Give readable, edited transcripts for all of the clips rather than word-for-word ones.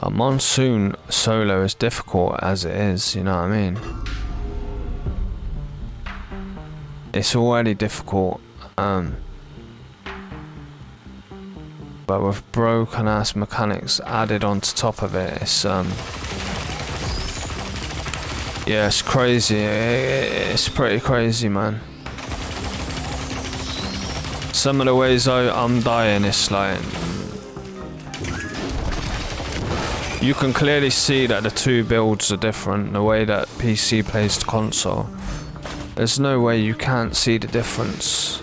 A Monsoon solo is difficult as it is, you know what I mean? It's already difficult, but with broken ass mechanics added on top of it, it's yeah, it's crazy. It's pretty crazy, man. Some of the ways I'm dying, it's like you can clearly see that the two builds are different, the way that PC plays to console. There's no way you can't see the difference.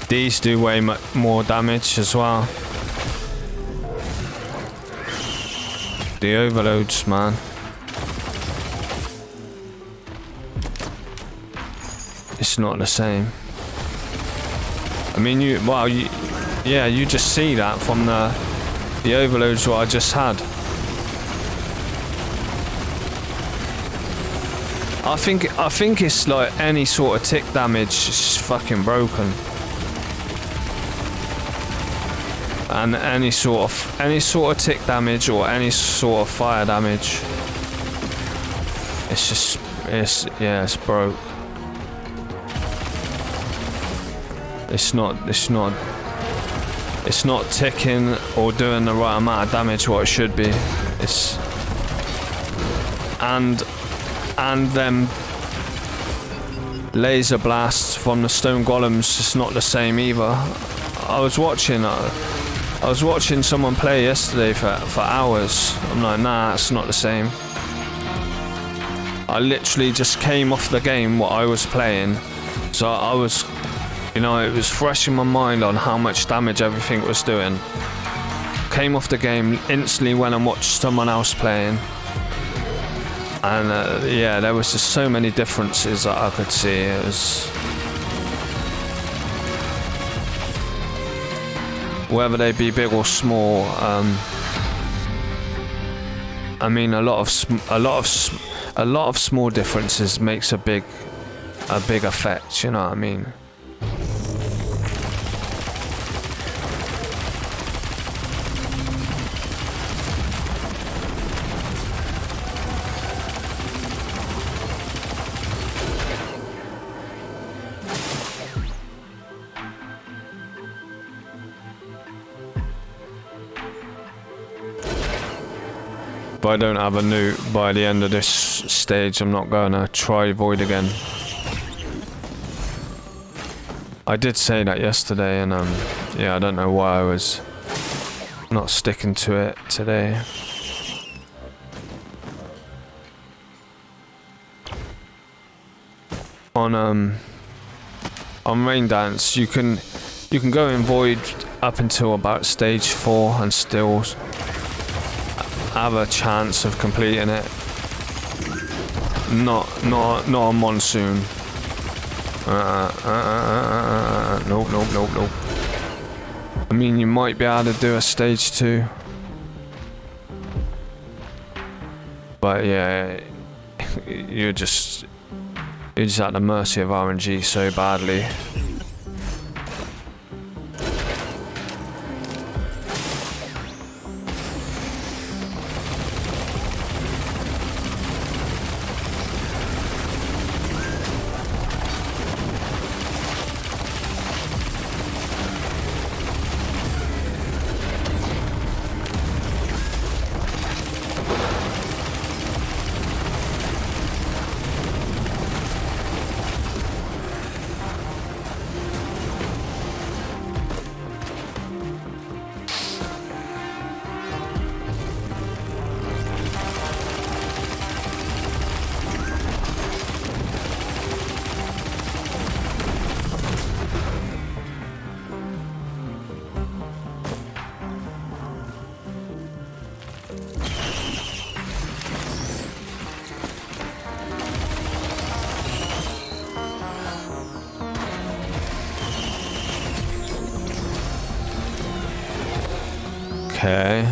These do way more damage as well. The overloads, man. It's not the same. I mean, yeah, you just see that from the overloads what I just had. I think it's like any sort of tick damage is fucking broken. And any sort of tick damage or any sort of fire damage, it's broke. It's not ticking or doing the right amount of damage what it should be. And them laser blasts from the stone golems, it's not the same either. I was watching someone play yesterday for hours. I'm like, nah, it's not the same. I literally just came off the game what I was playing, so I was, you know, it was fresh in my mind on how much damage everything was doing. Came off the game, instantly went and watched someone else playing, and yeah, there was just so many differences that I could see. It was, whether they be big or small, I mean, a lot of small differences makes a big effect. You know what I mean? If I don't have a newt by the end of this stage, I'm not gonna try Void again. I did say that yesterday, and yeah, I don't know why I was not sticking to it today. On Rain Dance, you can go in Void up until about stage 4 and still have a chance of completing it. Not on Monsoon. Nope, nope, nope, nope. I mean, you might be able to do a stage 2. But yeah, you're just at the mercy of RNG so badly. Okay.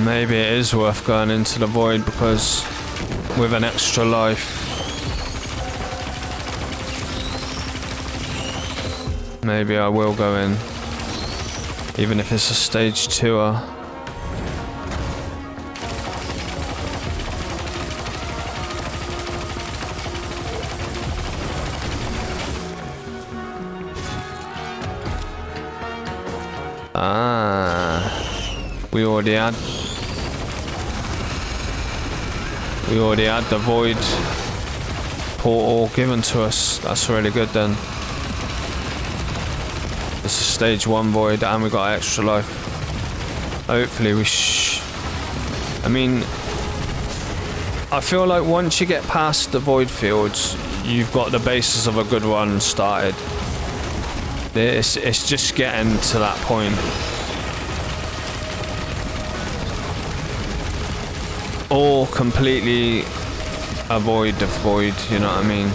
Maybe it is worth going into the void because with an extra life, maybe I will go in, even if it's a stage 2-er. We already had the void portal given to us. That's really good then. It's a stage 1 void and we got extra life. Hopefully I mean, I feel like once you get past the void fields, you've got the basis of a good run started. It's just getting to that point. Or completely avoid the void, you know what I mean?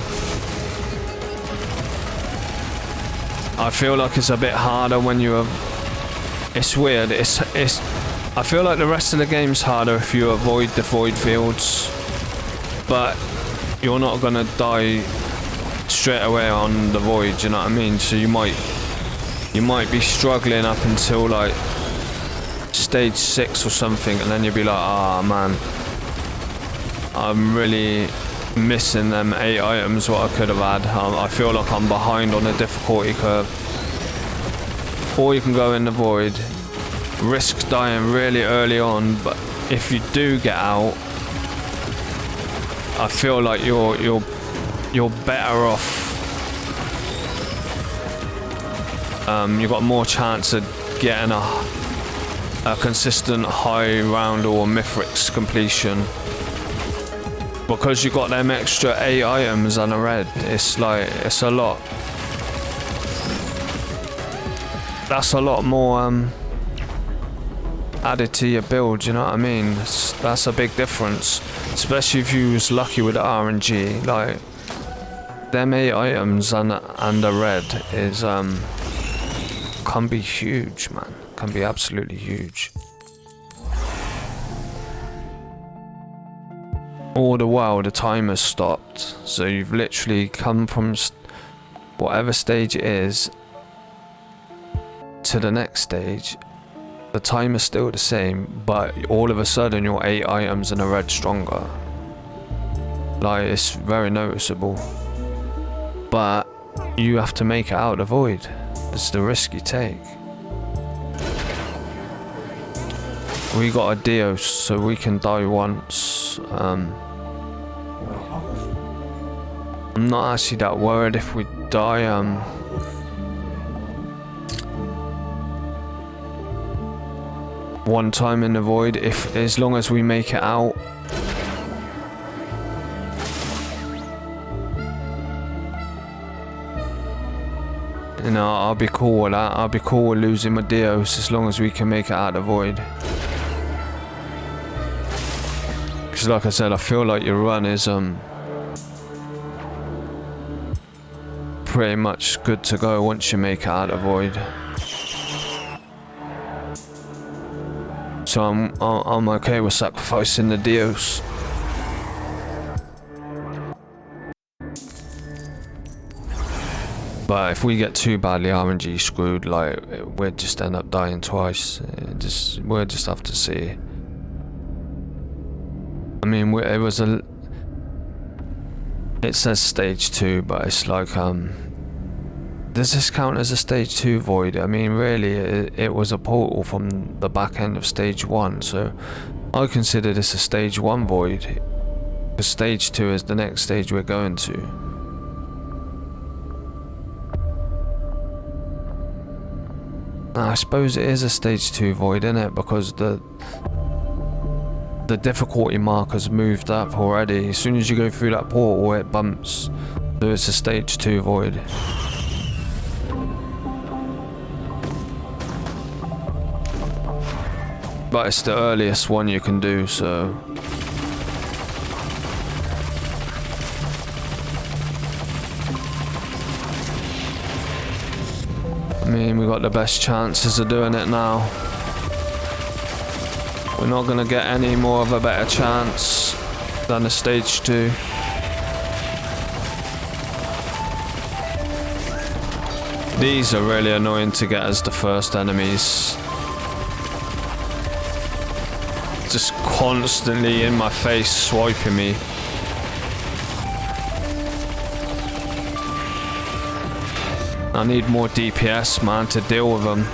I feel like it's a bit harder when you have... It's weird, I feel like the rest of the game's harder if you avoid the void fields. But you're not gonna die straight away on the void, you know what I mean? So you might be struggling up until like stage 6 or something, and then you'll be like, ah, man, I'm really missing them 8 items what I could have had. I feel like I'm behind on the difficulty curve. Or you can go in the void, risk dying really early on, but if you do get out, I feel like you're better off. You've got more chance of getting a consistent high round or Mithrix completion. Because you got them extra 8 items and a red, it's a lot. That's a lot more added to your build, you know what I mean? That's a big difference. Especially if you was lucky with the RNG. Like, them 8 items and the red is can be huge, man. Can be absolutely huge. All the while the timer's stopped, so you've literally come from whatever stage it is to the next stage. The timer's still the same, but all of a sudden you're 8 items and a red stronger. Like, it's very noticeable. But you have to make it out of the void. It's the risk you take. We got a Dios, so we can die once. I'm not actually that worried if we die. One time in the void, as long as we make it out. You know, I'll be cool with that. I'll be cool with losing my Dios as long as we can make it out of the void. Because like I said, I feel like your run is pretty much good to go once you make it out of void. So I'm okay with sacrificing the Dios. But if we get too badly RNG screwed, like, we'd just end up dying twice. We'll just have to see. I mean, it says stage 2, but it's like, does this count as a stage 2 void? I mean, really, it was a portal from the back end of stage 1, so I consider this a stage 1 void. Because stage 2 is the next stage we're going to. I suppose it is a stage 2 void, isn't it? Because the difficulty marker's moved up already. As soon as you go through that portal, it bumps. So it's a stage 2 void. But it's the earliest one you can do, so... I mean, we got the best chances of doing it now. We're not gonna get any more of a better chance than a stage 2. These are really annoying to get as the first enemies. Just constantly in my face, swiping me. I need more DPS, man, to deal with them.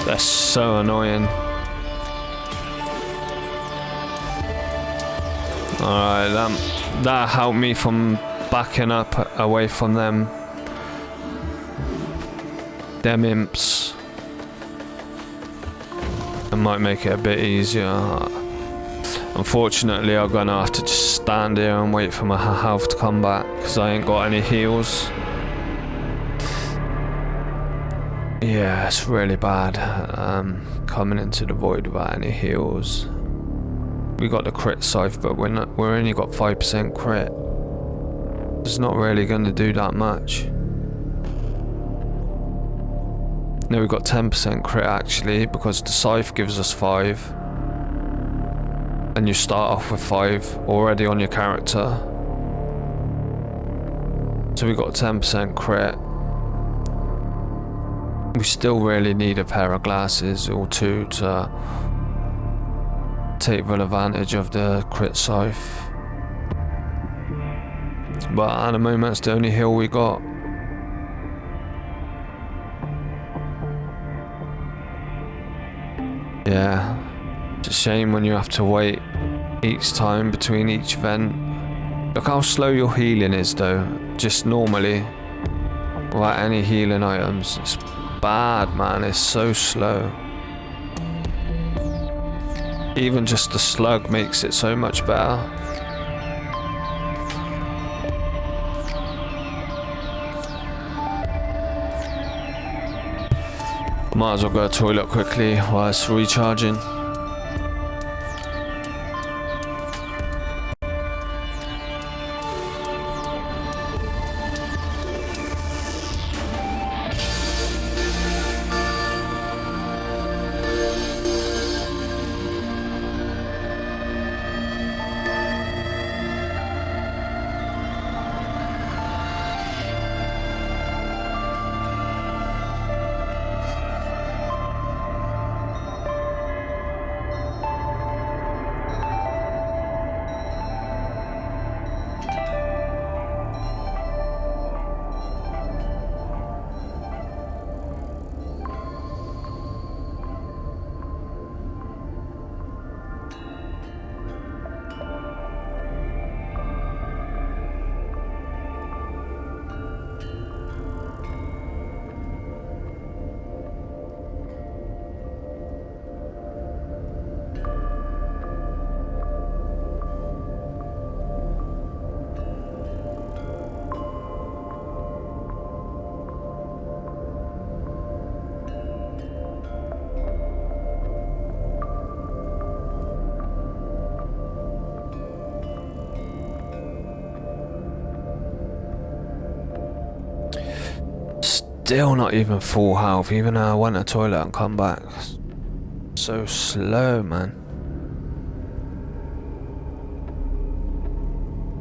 They're so annoying. Alright, that helped me from backing up away from them. Them imps. It might make it a bit easier. Unfortunately, I'm gonna have to just stand here and wait for my health to come back because I ain't got any heals. Yeah, it's really bad coming into the void without any heals. We got the crit scythe, but we're only got 5% crit. It's not really going to do that much. No, we got 10% crit actually, because the scythe gives us 5. And you start off with 5 already on your character. So we got 10% crit. We still really need a pair of glasses or 2 to take full advantage of the crit scythe. But at the moment, it's the only heal we got. Yeah, it's a shame when you have to wait each time between each event. Look how slow your healing is though, just normally, without any healing items. It's bad, man, it's so slow. Even just the slug makes it so much better. Might as well go to the toilet quickly while it's recharging. still not even full health, even though I went to the toilet and come back. So slow, man.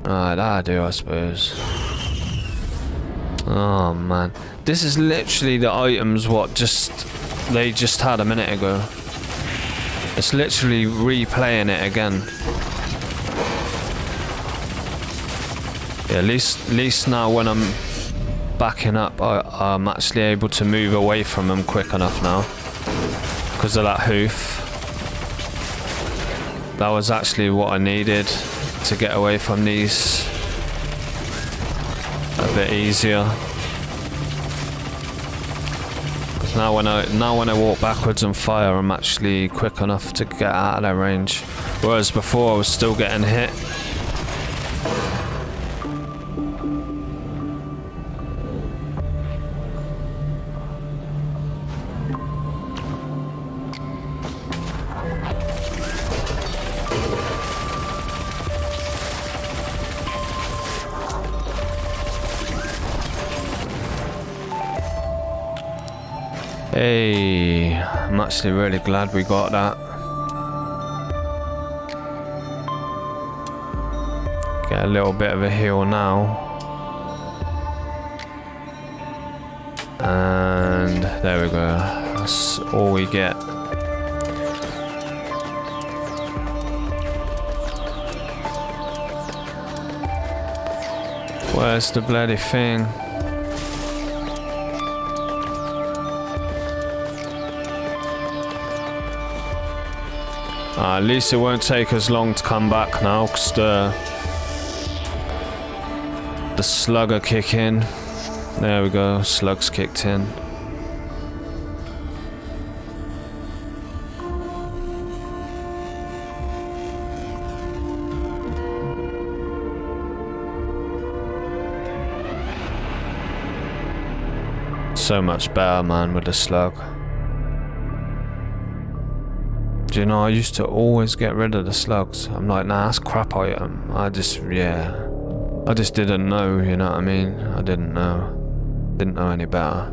Alright, that'll do, I suppose. Oh man, this is literally the items they just had a minute ago. It's literally replaying it again. Yeah, at least now when I'm backing up, I'm actually able to move away from them quick enough now because of that hoof. That was actually what I needed to get away from these a bit easier. Now when I walk backwards and fire, I'm actually quick enough to get out of their range. Whereas before I was still getting hit. Hey, I'm actually really glad we got that. Get a little bit of a heal now. And there we go. That's all we get. Where's the bloody thing? At least it won't take us long to come back now, because the slugger kick in. There we go, slugs kicked in. So much better, man, with the slug. Do you know, I used to always get rid of the slugs. I'm like, nah, that's crap item. I just didn't know, you know what I mean? I didn't know. Didn't know any better.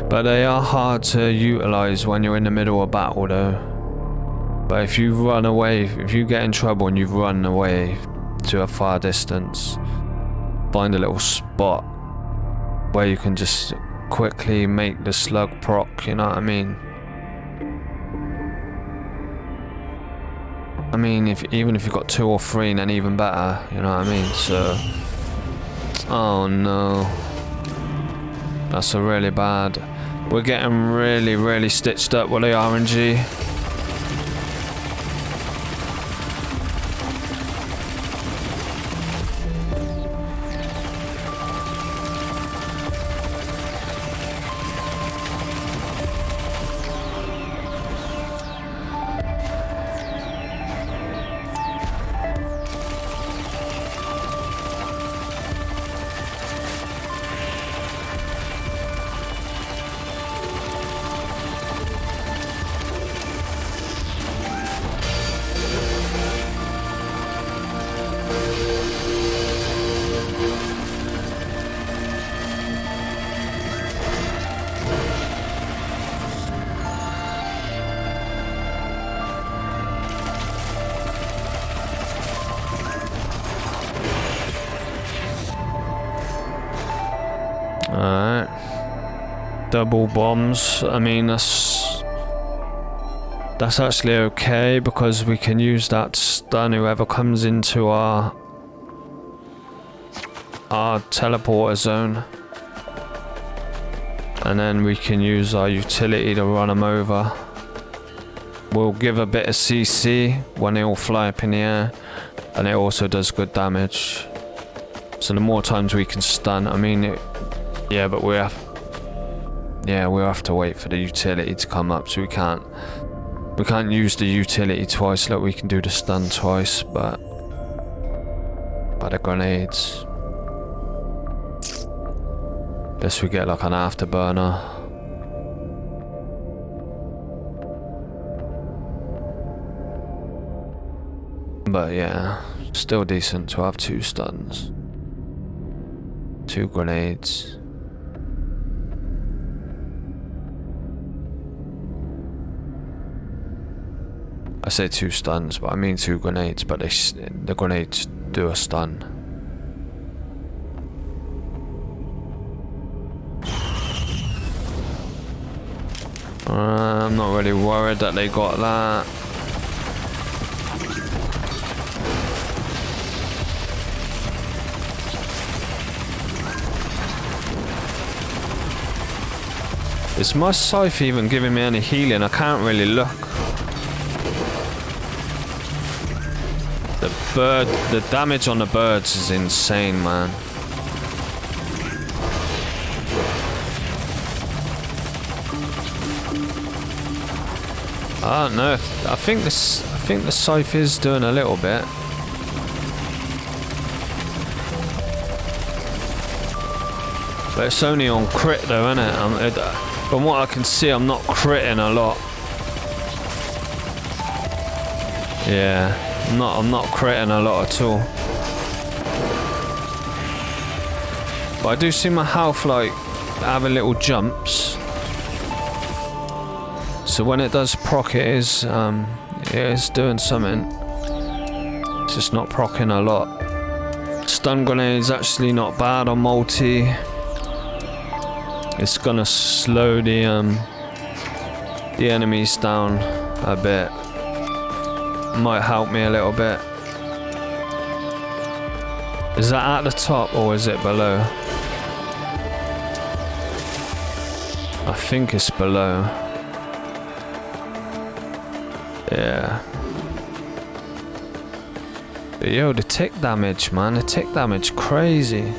But they are hard to utilize when you're in the middle of battle though. But if you run away, if you get in trouble and you've run away to a far distance, find a little spot where you can just quickly make the slug proc, you know what I mean? I mean, even if you've got 2 or 3, then even better, you know what I mean? So, oh no, that's a really bad. We're getting really stitched up with the RNG. Alright. Double bombs. I mean, that's actually okay because we can use that to stun whoever comes into our teleporter zone. And then we can use our utility to run them over. We'll give a bit of CC when they all fly up in the air. And it also does good damage. So the more times we can stun, I mean, yeah, but we'll have to wait for the utility to come up, so we can't use the utility twice. Like we can do the stun twice, but by the grenades, guess we get like an afterburner. But yeah, still decent to have 2 stuns. 2 grenades. I say 2 stuns, but I mean 2 grenades, but the grenades do a stun. I'm not really worried that they got that. Is my scythe even giving me any healing? I can't really look. The damage on the birds is insane, man. I don't know. I think the scythe is doing a little bit. But it's only on crit though, isn't it? From what I can see, I'm not critting a lot. Yeah, I'm not critting a lot at all. But I do see my health like having little jumps. So when it does proc, it is doing something. It's just not proccing a lot. Stun grenade is actually not bad on MUL-T. It's gonna slow the enemies down a bit. Might help me a little bit. Is that at the top or is it below? I think it's below. Yeah. But yo, the tick damage, man. The tick damage, crazy.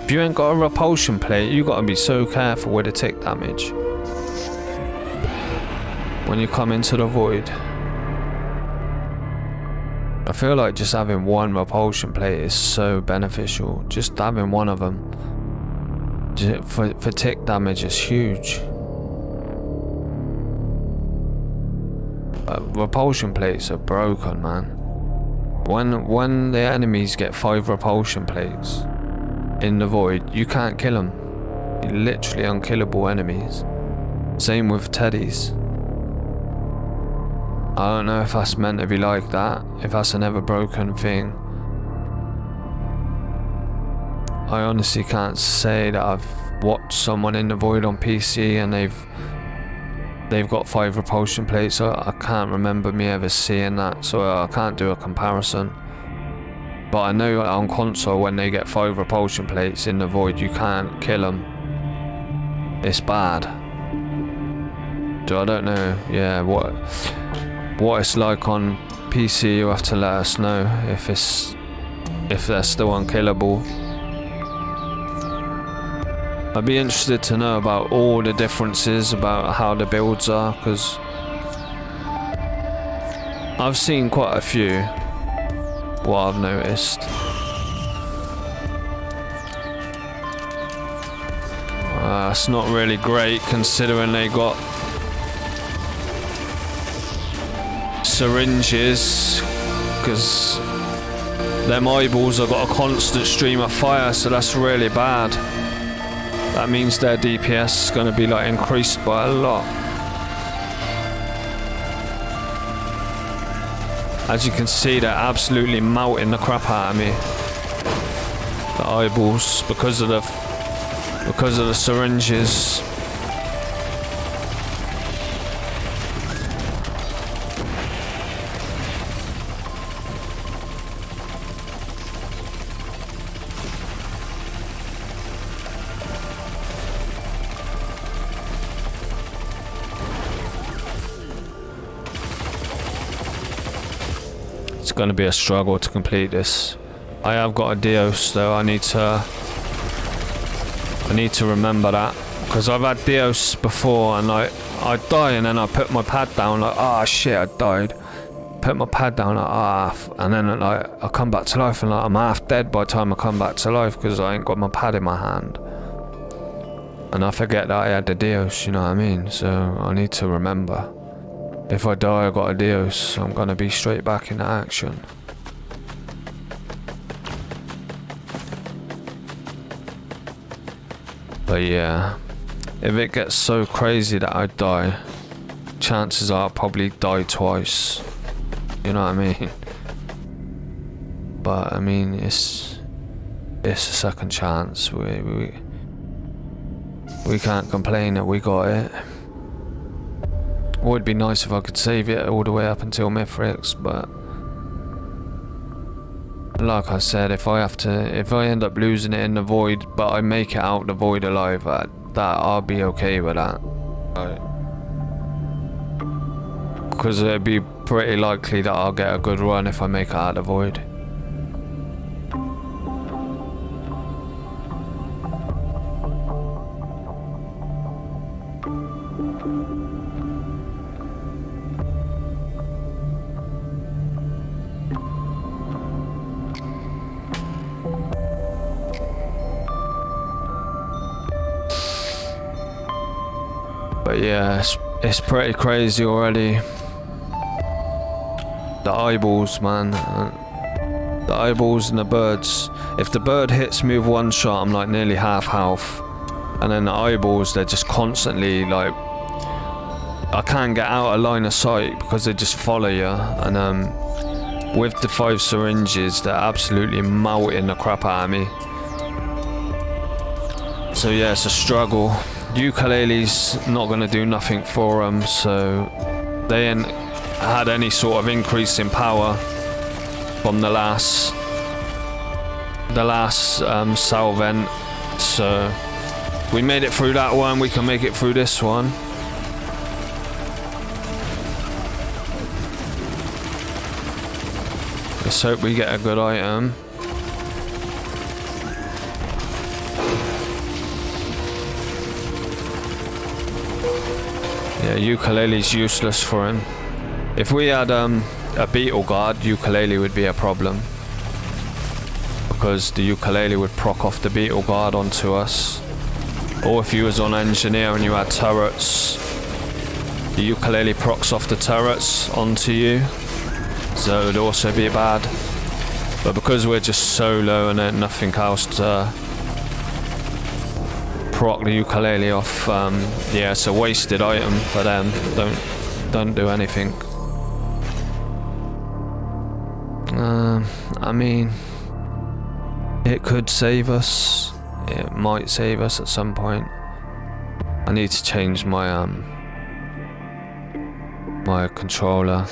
If you ain't got a repulsion plate, you gotta be so careful with the tick damage when you come into the void. I feel like just having one repulsion plate is so beneficial. Just having one of them for tick damage is huge. Repulsion plates are broken, man. When the enemies get 5 repulsion plates in the void, you can't kill them. You're literally unkillable enemies. Same with teddies. I don't know if that's meant to be like that, if that's an ever broken thing. I honestly can't say that I've watched someone in the void on PC and they've got 5 repulsion plates, so I can't remember me ever seeing that, so I can't do a comparison. But I know on console, when they get 5 repulsion plates in the void, you can't kill them. It's bad. So I don't know, yeah, what it's like on PC. You have to let us know if they're still unkillable. I'd be interested to know about all the differences about how the builds are, because I've seen quite a few. What I've noticed. It's not really great considering they got syringes, because them eyeballs have got a constant stream of fire, so that's really bad. That means their DPS is going to be like increased by a lot. As you can see, they're absolutely melting the crap out of me. The eyeballs, because of the syringes. It's going to be a struggle to complete this. I have got a Dios though. I need to remember that, because I've had Dios before and I die and then I put my pad down like, ah shit, I died. Put my pad down like, and then like I come back to life and like I'm half dead by the time I come back to life because I ain't got my pad in my hand. And I forget that I had the Dios, you know what I mean? So I need to remember. If I die, I got adios, so I'm gonna be straight back into action. But yeah, if it gets so crazy that I die, chances are I'll probably die twice. You know what I mean? But I mean, it's a second chance. We can't complain that we got it. It would be nice if I could save it all the way up until Mithrix, but like I said, if I end up losing it in the void, but I make it out the void alive, that I'll be okay with that. Because it'd be pretty likely that I'll get a good run if I make it out the void. But yeah, it's pretty crazy already. The eyeballs, man. The eyeballs and the birds. If the bird hits me with one shot, I'm like nearly half health. And then the eyeballs, they're just constantly like... I can't get out of line of sight because they just follow you. And with the 5 syringes, they're absolutely melting the crap out of me. So yeah, it's a struggle. Ukulele's not going to do nothing for them, so they ain't had any sort of increase in power from the last cell vent. So we made it through that one, we can make it through this one. Let's hope we get a good item. Yeah, ukulele's useless for him. If we had a beetle guard, ukulele would be a problem. Because the ukulele would proc off the beetle guard onto us. Or if you was on engineer and you had turrets, the ukulele procs off the turrets onto you. So it would also be bad. But because we're just solo and there's nothing else to proc the ukulele off, yeah, it's a wasted item for them. Don't do anything. I mean, it could save us. It might save us at some point. I need to change my my controller.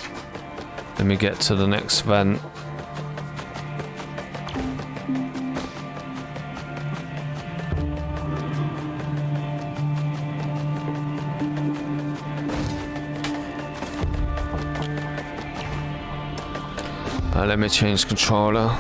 Let me get to the next vent. Let me change controller.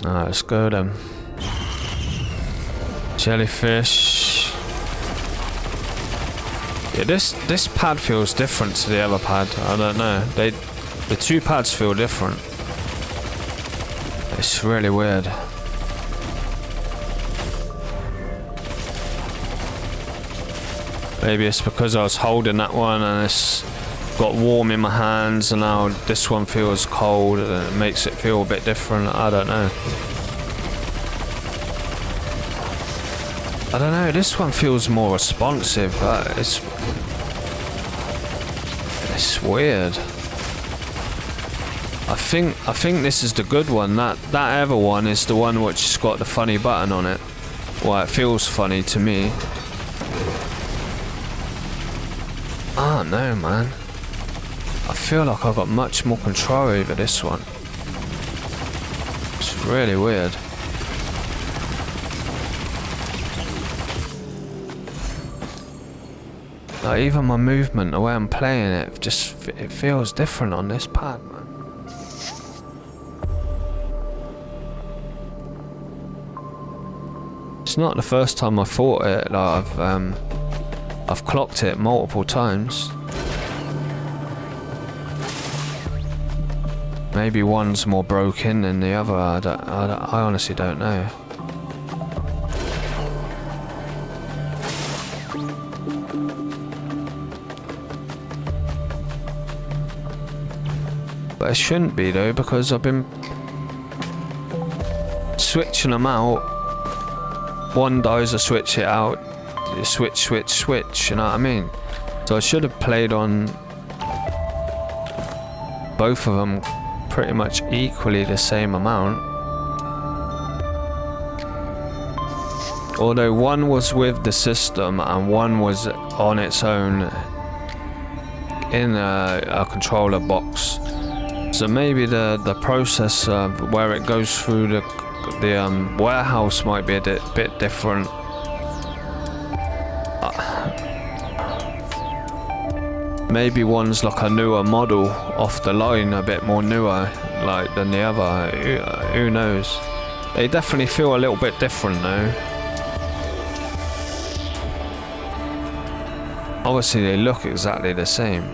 Alright, let's go then. Jellyfish. Yeah, this pad feels different to the other pad. I don't know. The two pads feel different. It's really weird. Maybe it's because I was holding that one and got warm in my hands, and now this one feels cold, and it makes it feel a bit different. I don't know. I don't know, this one feels more responsive. It's weird. I think this is the good one. That other one is the one which has got the funny button on it. Well, it feels funny to me. I don't know, man. I feel like I've got much more control over this one. It's really weird. Like, even my movement, the way I'm playing it, it feels different on this pad, man. It's not the first time I fought it. Like, I've clocked it multiple times. Maybe one's more broken than the other. I honestly don't know. But it shouldn't be though, because I've been switching them out. One dies, I switch it out. Switch, you know what I mean? So I should have played on both of them pretty much equally the same amount. Although one was with the system and one was on its own in a controller box. So maybe the process where it goes through the warehouse might be a bit different. Maybe one's like a newer model off the line, a bit more newer like than the other. Who knows? They definitely feel a little bit different though. Obviously they look exactly the same.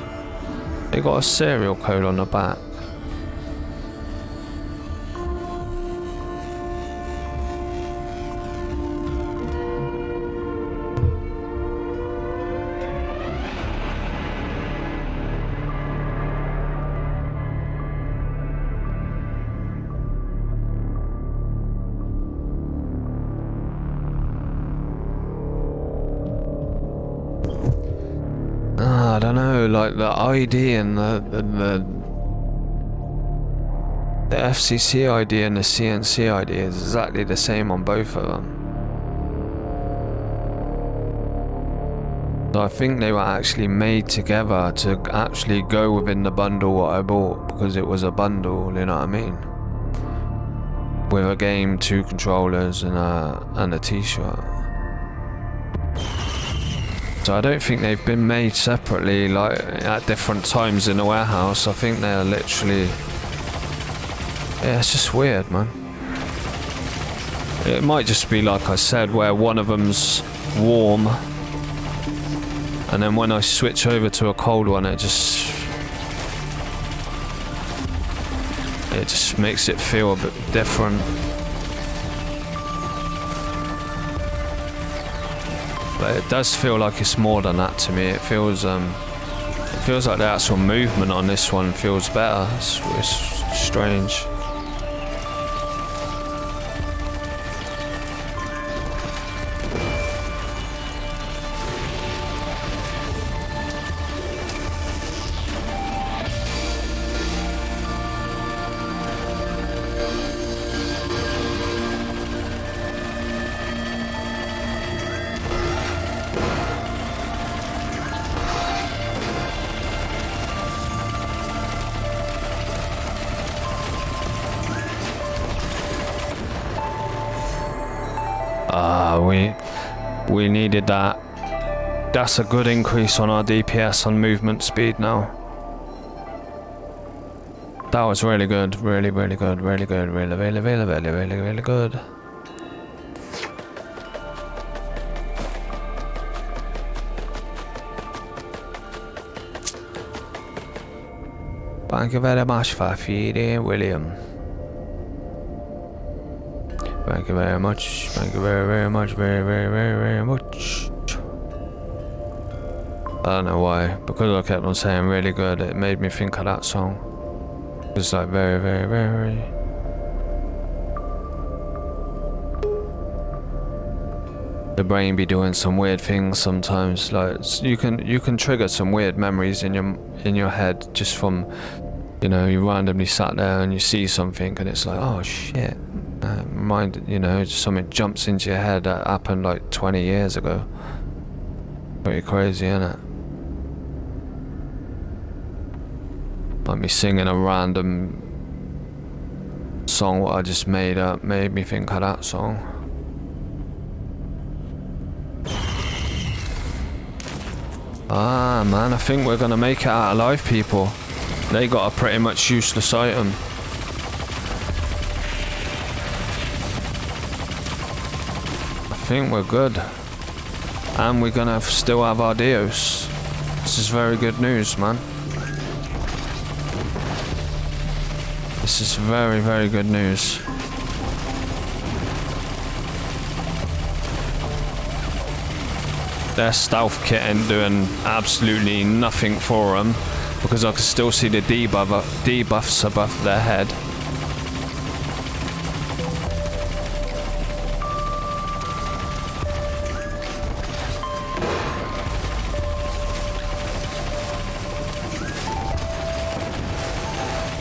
They got a serial code on the back. I don't know, like the ID and the FCC ID and the CNC ID is exactly the same on both of them. So I think they were actually made together to actually go within the bundle what I bought, because it was a bundle, you know what I mean? With a game, 2 controllers and a t-shirt. So I don't think they've been made separately, like at different times in the warehouse. I think they're literally... Yeah, it's just weird, man. It might just be like I said, where one of them's warm, and then when I switch over to a cold one, it just makes it feel a bit different. But it does feel like it's more than that to me. It feels like the actual movement on this one feels better. It's strange. We needed that. That's a good increase on our DPS on movement speed now. That was really good, really good, really good, really good. Thank you very much for feeding, William. Thank you very much. Thank you very much. Very much. I don't know why, because I kept on saying really good, it made me think of that song. It's like very, very, very. The brain be doing some weird things sometimes. Like you can trigger some weird memories in your head just from, you know, you randomly sat there and you see something and it's like, oh shit. You know, something jumps into your head that happened like 20 years ago. Pretty crazy, isn't it? Like me singing a random song what I just made up made me think of that song. Ah man, I think we're gonna make it out alive, people. They got a pretty much useless item. I think we're good. And we're gonna still have our Dios. This is very good news, man. This is very, very good news. Their stealth kit ain't doing absolutely nothing for them because I can still see the debuffs above their head.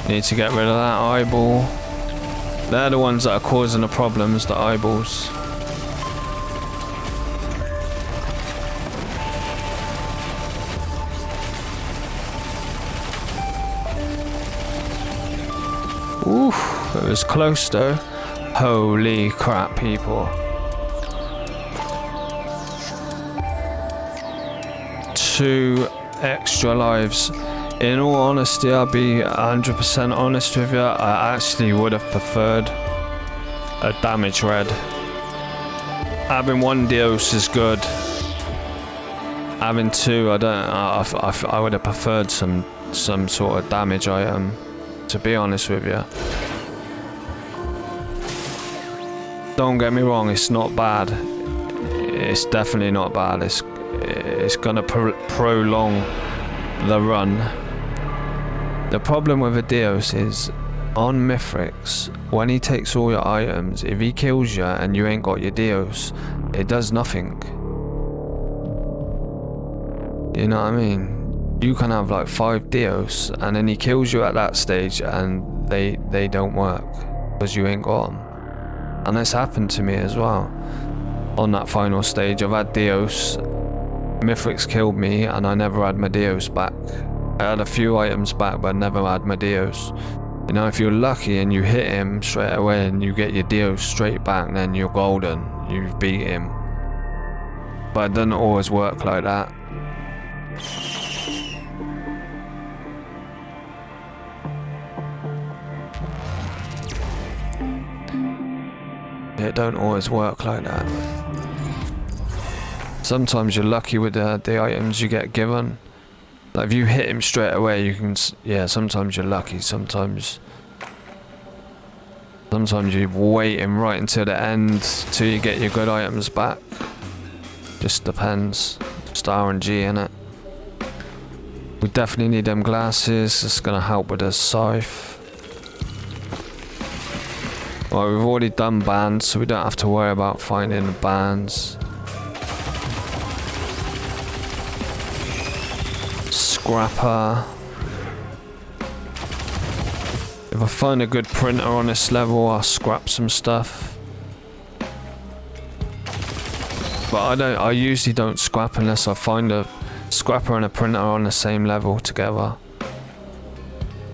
Need to get rid of that eyeball. They're the ones that are causing the problems, the eyeballs. Oof, it was close though. Holy crap, people. 2 extra lives. In all honesty, I'll be 100% honest with you, I actually would have preferred a damage red. Having 1 Dios is good. Having 2, I would have preferred some sort of damage item, to be honest with you. Don't get me wrong, it's not bad. It's definitely not bad. It's gonna prolong the run. The problem with a Dios is, on Mithrix, when he takes all your items, if he kills you and you ain't got your Dios, it does nothing. You know what I mean? You can have like 5 Dios and then he kills you at that stage and they don't work because you ain't got them. And this happened to me as well. On that final stage, I've had Dios, Mithrix killed me and I never had my Dios back. I had a few items back but never had my Dios. You know, if you're lucky and you hit him straight away and you get your Dios straight back, then you're golden. You've beat him. But it doesn't always work like that. It don't always work like that. Sometimes you're lucky with the items you get given. Like if you hit him straight away, you can, yeah, sometimes you're lucky, sometimes you're waiting right until the end till you get your good items back. Just depends. Just RNG, innit? We definitely need them glasses, it's gonna help with the scythe. Well, we've already done bands, so we don't have to worry about finding the bands. Scrapper. If I find a good printer on this level, I'll scrap some stuff. But I usually don't scrap unless I find a scrapper and a printer on the same level together.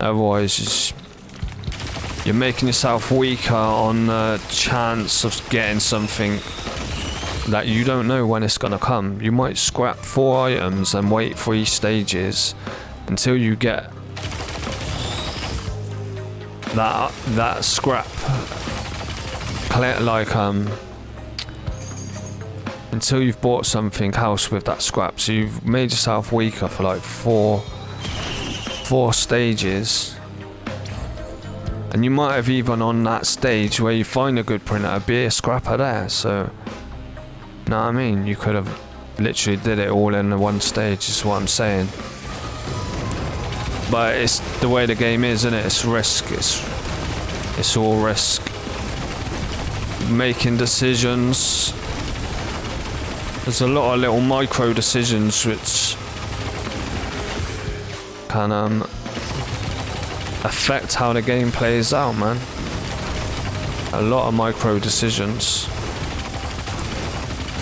Otherwise, you're making yourself weaker on the chance of getting something that you don't know when it's gonna come. You might scrap 4 items and wait 3 stages until you get that scrap. Like until you've bought something else with that scrap. So you've made yourself weaker for like 4 stages. And you might have even on that stage where you find a good printer, be a scrapper there, so, know what I mean? You could have Literally did it all in one stage, is what I'm saying. But it's the way the game is, isn't it? It's risk. It's all risk. Making decisions. There's a lot of little micro decisions which can affect how the game plays out, man. A lot of micro decisions.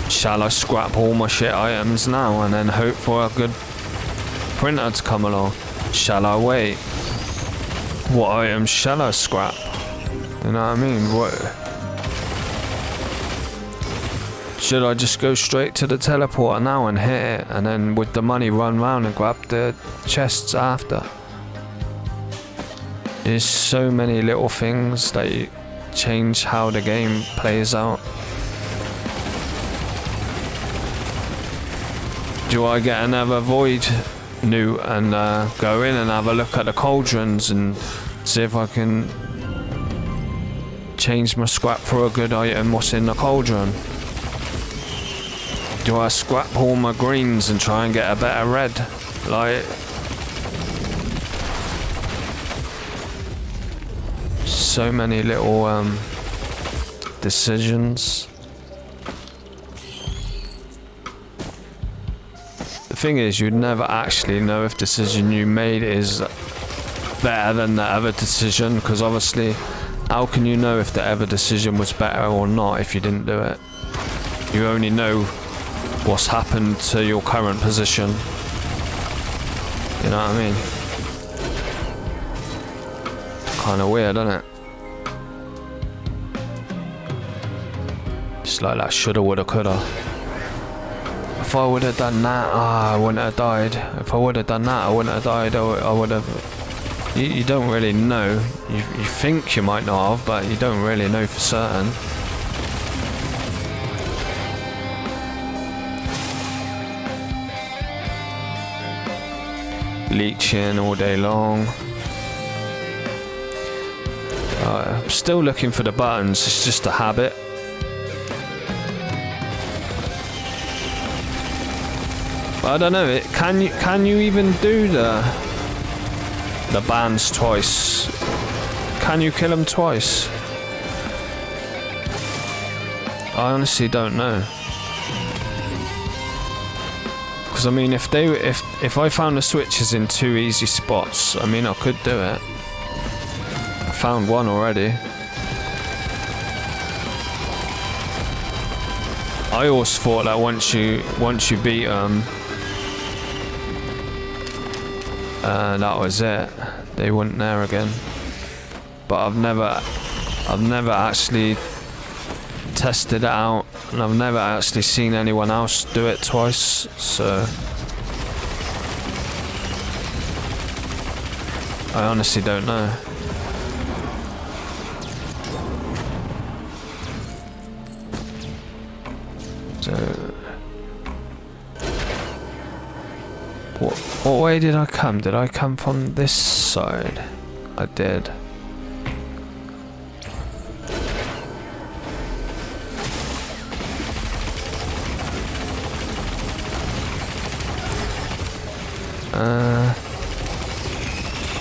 Shall I scrap all my shit items now and then hope for a good printer to come along? Shall I wait? What items shall I scrap? You know what I mean? What? Should I just go straight to the teleporter now and hit it, and then with the money run round and grab the chests after? There's so many little things that change how the game plays out. Do I get another void new and go in and have a look at the cauldrons and see if I can change my scrap for a good item? What's in the cauldron? Do I scrap all my greens and try and get a better red? Like, so many little decisions. The thing is, you'd never actually know if the decision you made is better than the other decision, because obviously, how can you know if the other decision was better or not if you didn't do it? You only know what's happened to your current position. You know what I mean? Kind of weird, isn't it? It's like that shoulda, woulda, coulda. If I would have done that, I wouldn't have died. If I would have done that, I wouldn't have died. I would have. You don't really know. You think you might not have, but you don't really know for certain. Leeching all day long. I'm still looking for the buttons. It's just a habit. I don't know. Can you even do the bands twice? Can you kill them twice? I honestly don't know. Because I mean, if I found the switches in 2 easy spots, I mean, I could do it. I found one already. I always thought that once you beat that was it. They weren't there again. But I've never actually tested it out, and I've never actually seen anyone else do it twice. So I honestly don't know. So what way did I come? Did I come from this side? I did.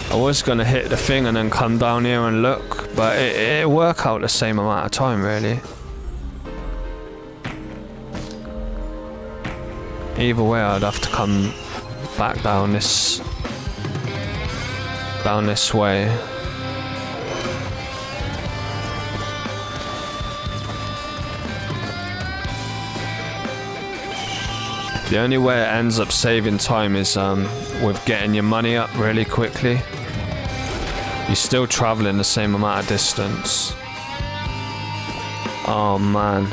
I was gonna hit the thing and then come down here and look, but it'll work out the same amount of time, really. Either way, I'd have to come back down this way. The only way it ends up saving time is with getting your money up really quickly. You're still traveling the same amount of distance. Oh man.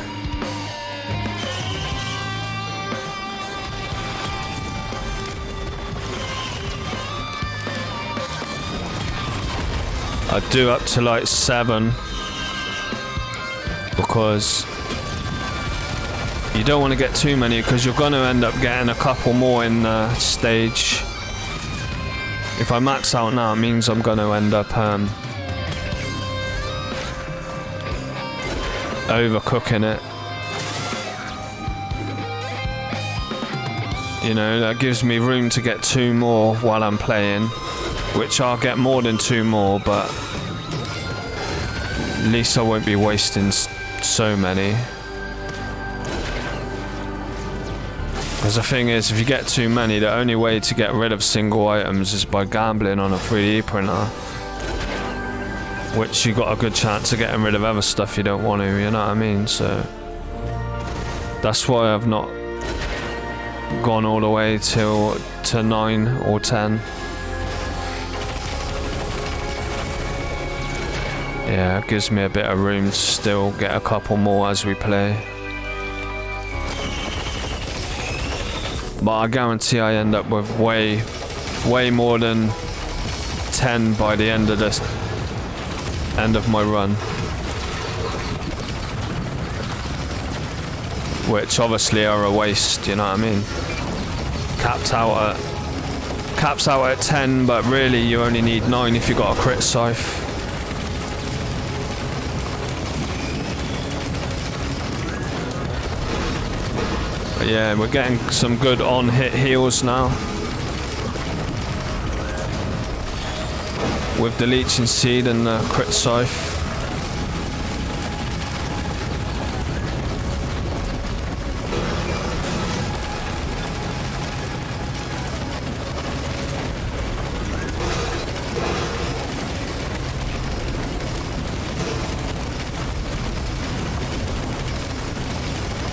I'd do up to like 7 because you don't want to get too many, because you're going to end up getting a couple more in the stage. If I max out now, it means I'm going to end up overcooking it. You know, that gives me room to get 2 more while I'm playing, which I'll get more than 2 more, but at least I won't be wasting so many. Because the thing is, if you get too many, the only way to get rid of single items is by gambling on a 3D printer. Which you got a good chance of getting rid of other stuff you don't want to, you know what I mean? So that's why I've not gone all the way to 9 or 10. Yeah, it gives me a bit of room to still get a couple more as we play. But I guarantee I end up with way more than 10 by the end of my run. Which obviously are a waste, you know what I mean? Caps out at 10, but really you only need 9 if you got a crit scythe. But yeah, we're getting some good on-hit heals now. With the leeching seed and the crit scythe.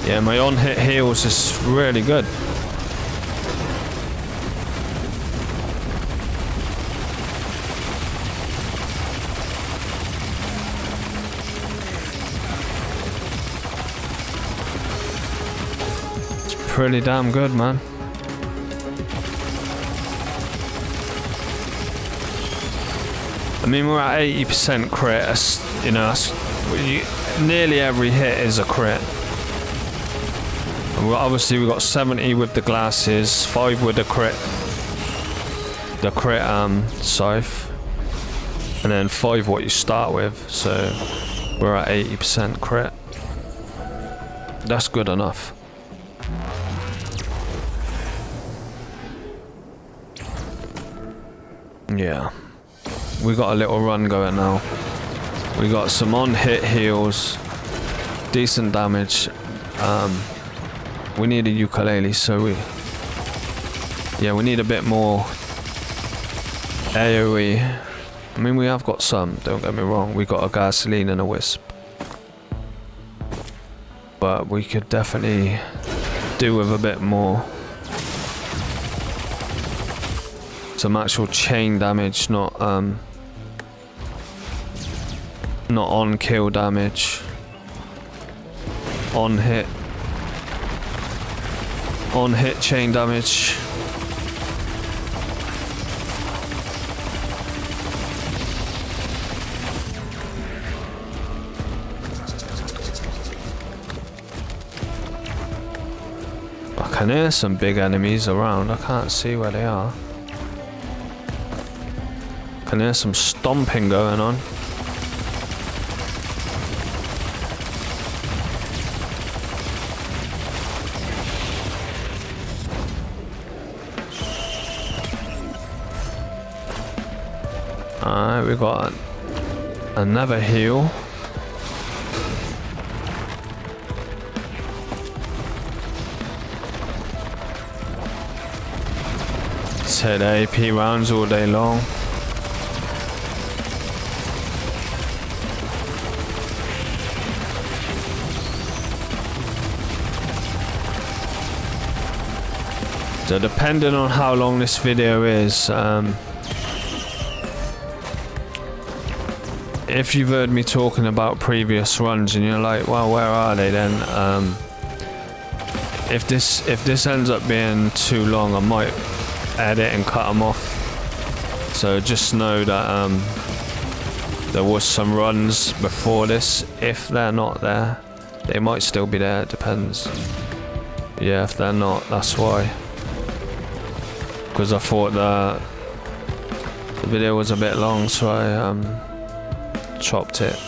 Yeah, my on-hit heals is really good. It's pretty damn good, man. I mean, we're at 80% crit. You know, nearly every hit is a crit. Obviously we got 70 with the glasses, 5 with the crit scythe, and then 5 what you start with, so we're at 80% crit. That's good enough. Yeah, we got a little run going now. We got some on-hit heals, decent damage. We need a ukulele, so we need a bit more AoE. I mean, we have got some, don't get me wrong. We got a gasoline and a wisp, but we could definitely do with a bit more. Some actual chain damage, not on kill damage. On hit chain damage. I can hear some big enemies around. I can't see where they are. I can hear some stomping going on. Alright, we got another heal. Let's hit AP rounds all day long. So depending on how long this video is, if you've heard me talking about previous runs and you're like, well, where are they then? If this ends up being too long, I might edit and cut them off. So just know that there was some runs before this. If they're not there, they might still be there. It depends. Yeah, if they're not, that's why. Because I thought the video was a bit long, so I chopped it.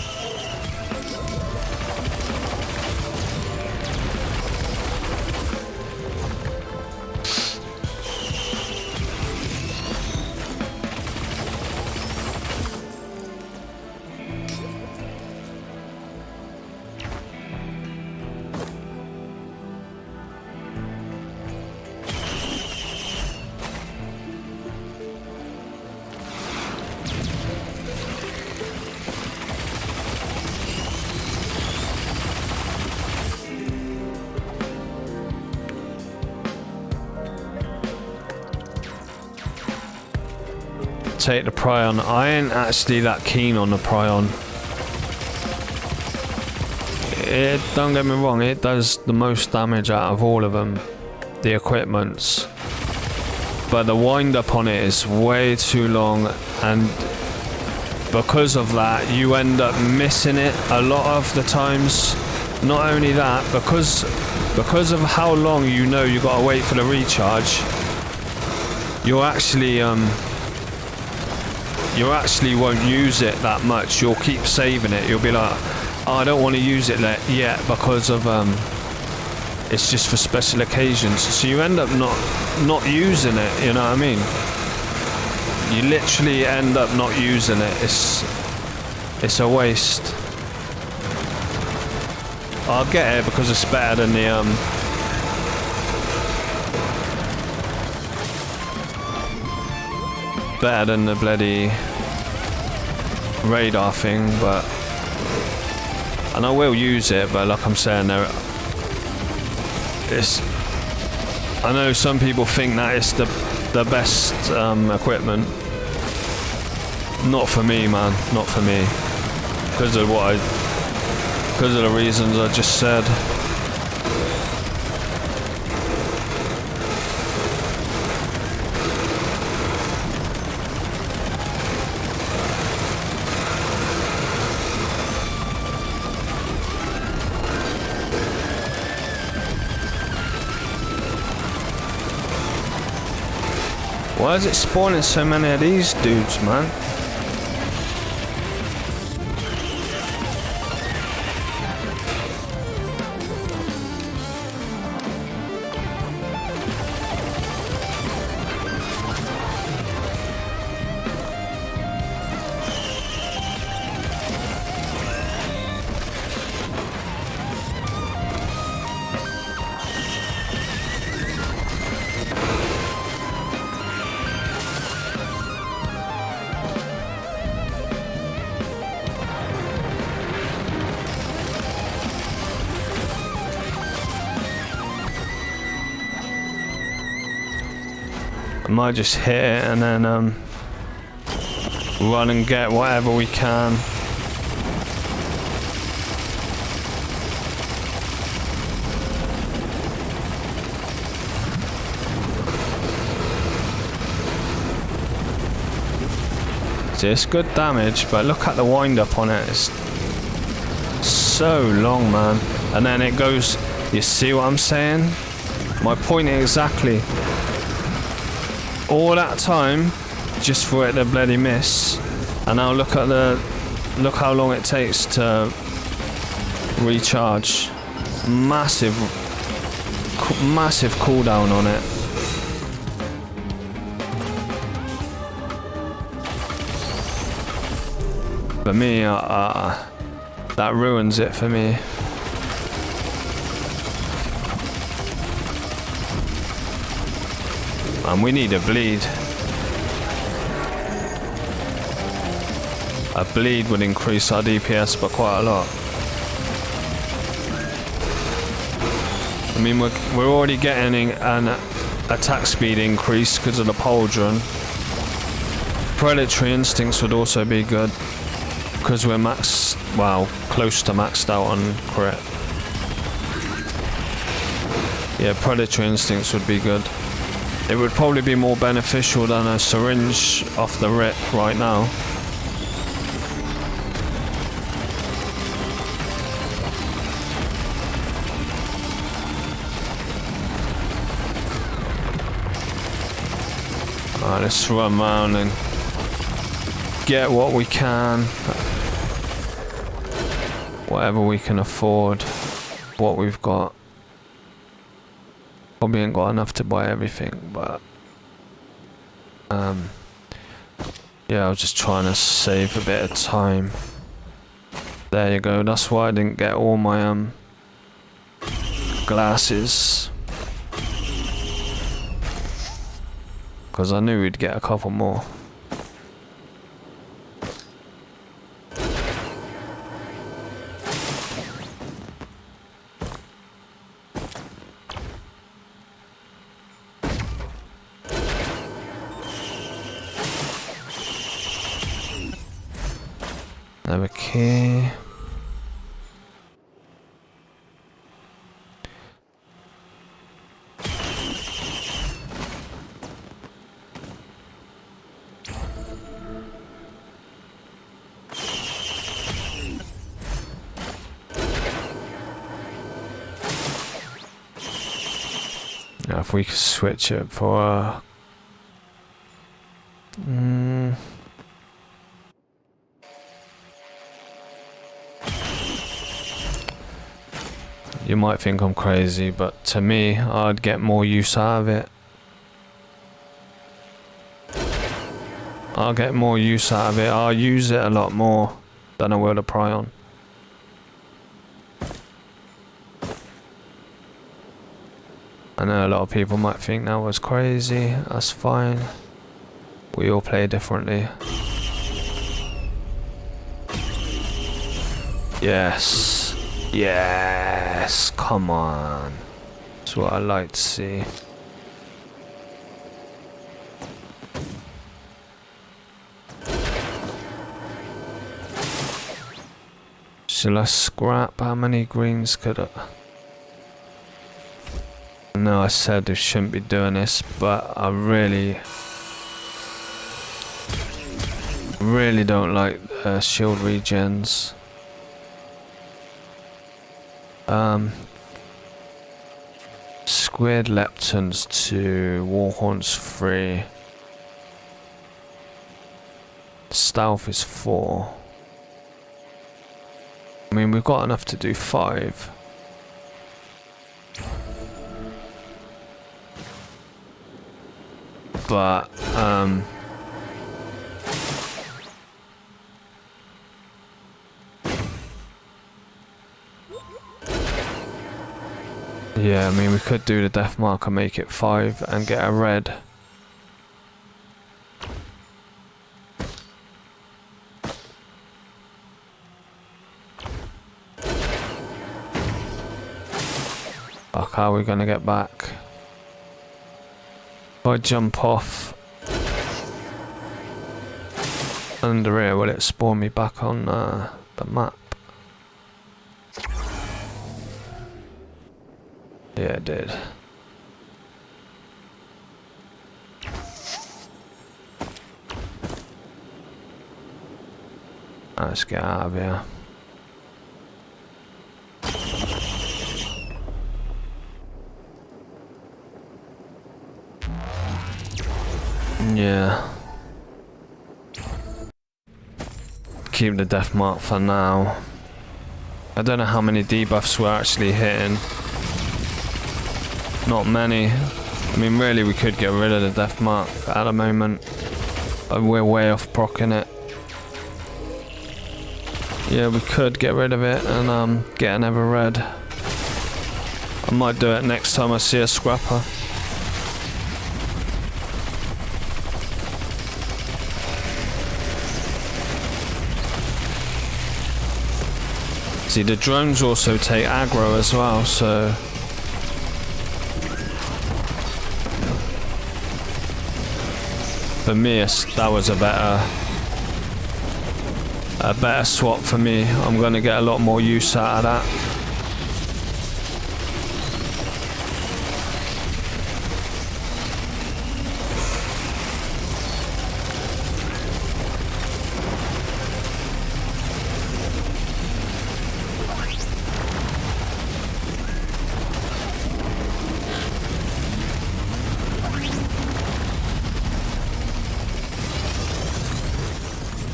take the Prion. I ain't actually that keen on the Prion. Don't get me wrong, it does the most damage out of all of them, the equipments. But the wind up on it is way too long, and because of that, you end up missing it a lot of the times. Not only that, because of how long you know you gotta wait for the recharge, you actually won't use it that much. You'll keep saving it. You'll be like, oh, I don't want to use it yet because of it's just for special occasions. So you end up not using it. You know what I mean? You literally end up not using it. It's a waste. I'll get it because it's better than the bloody radar thing, but and I will use it, but like I'm saying, I know some people think that it's the best equipment. Not for me, man. Not for me. Because of the reasons I just said. Why is it spawning so many of these dudes, man? Might just hit it and then run and get whatever we can. See, it's good damage, but look at the wind up on it. It's so long, man. And then it goes, you see what I'm saying? My point exactly. All that time just for it to bloody miss, and now look how long it takes to recharge. Massive cooldown on it. For me, that ruins it for me. And we need a bleed. A bleed would increase our DPS by quite a lot. I mean, we're already getting an attack speed increase because of the pauldron. Predatory instincts would also be good because we're close to maxed out on crit. Yeah, predatory instincts would be good. It would probably be more beneficial than a syringe off the rip right now. Alright, let's run around and get what we can. Whatever we can afford. What we've got. Probably ain't got enough to buy everything, but yeah, I was just trying to save a bit of time. There you go. That's why I didn't get all my glasses, because I knew we'd get a couple more. Another key. Now if we could switch it for you might think I'm crazy, but to me, I'd get more use out of it. I'll get more use out of it. I'll use it a lot more than I will the Prion. I know a lot of people might think that was crazy. That's fine. We all play differently. Yes. Yes. Come on. That's what I like to see. Shall I scrap? How many greens could I? I know I said I shouldn't be doing this, but I really don't like shield regens. Squared leptons to warhorns 3. Stealth is 4. I mean, we've got enough to do 5. But yeah, I mean, we could do the death marker, make it 5 and get a red. Fuck, how are we gonna get back? If I jump off under here, will it spawn me back on the map? Yeah, it did. Let's get out of here. Yeah. Keep the death mark for now. I don't know how many debuffs we're actually hitting. Not many. I mean, really, we could get rid of the death mark at the moment. But we're way off proccing it. Yeah, we could get rid of it and get another red. I might do it next time I see a scrapper. See, the drones also take aggro as well, so for me, that was a better swap for me. I'm going to get a lot more use out of that.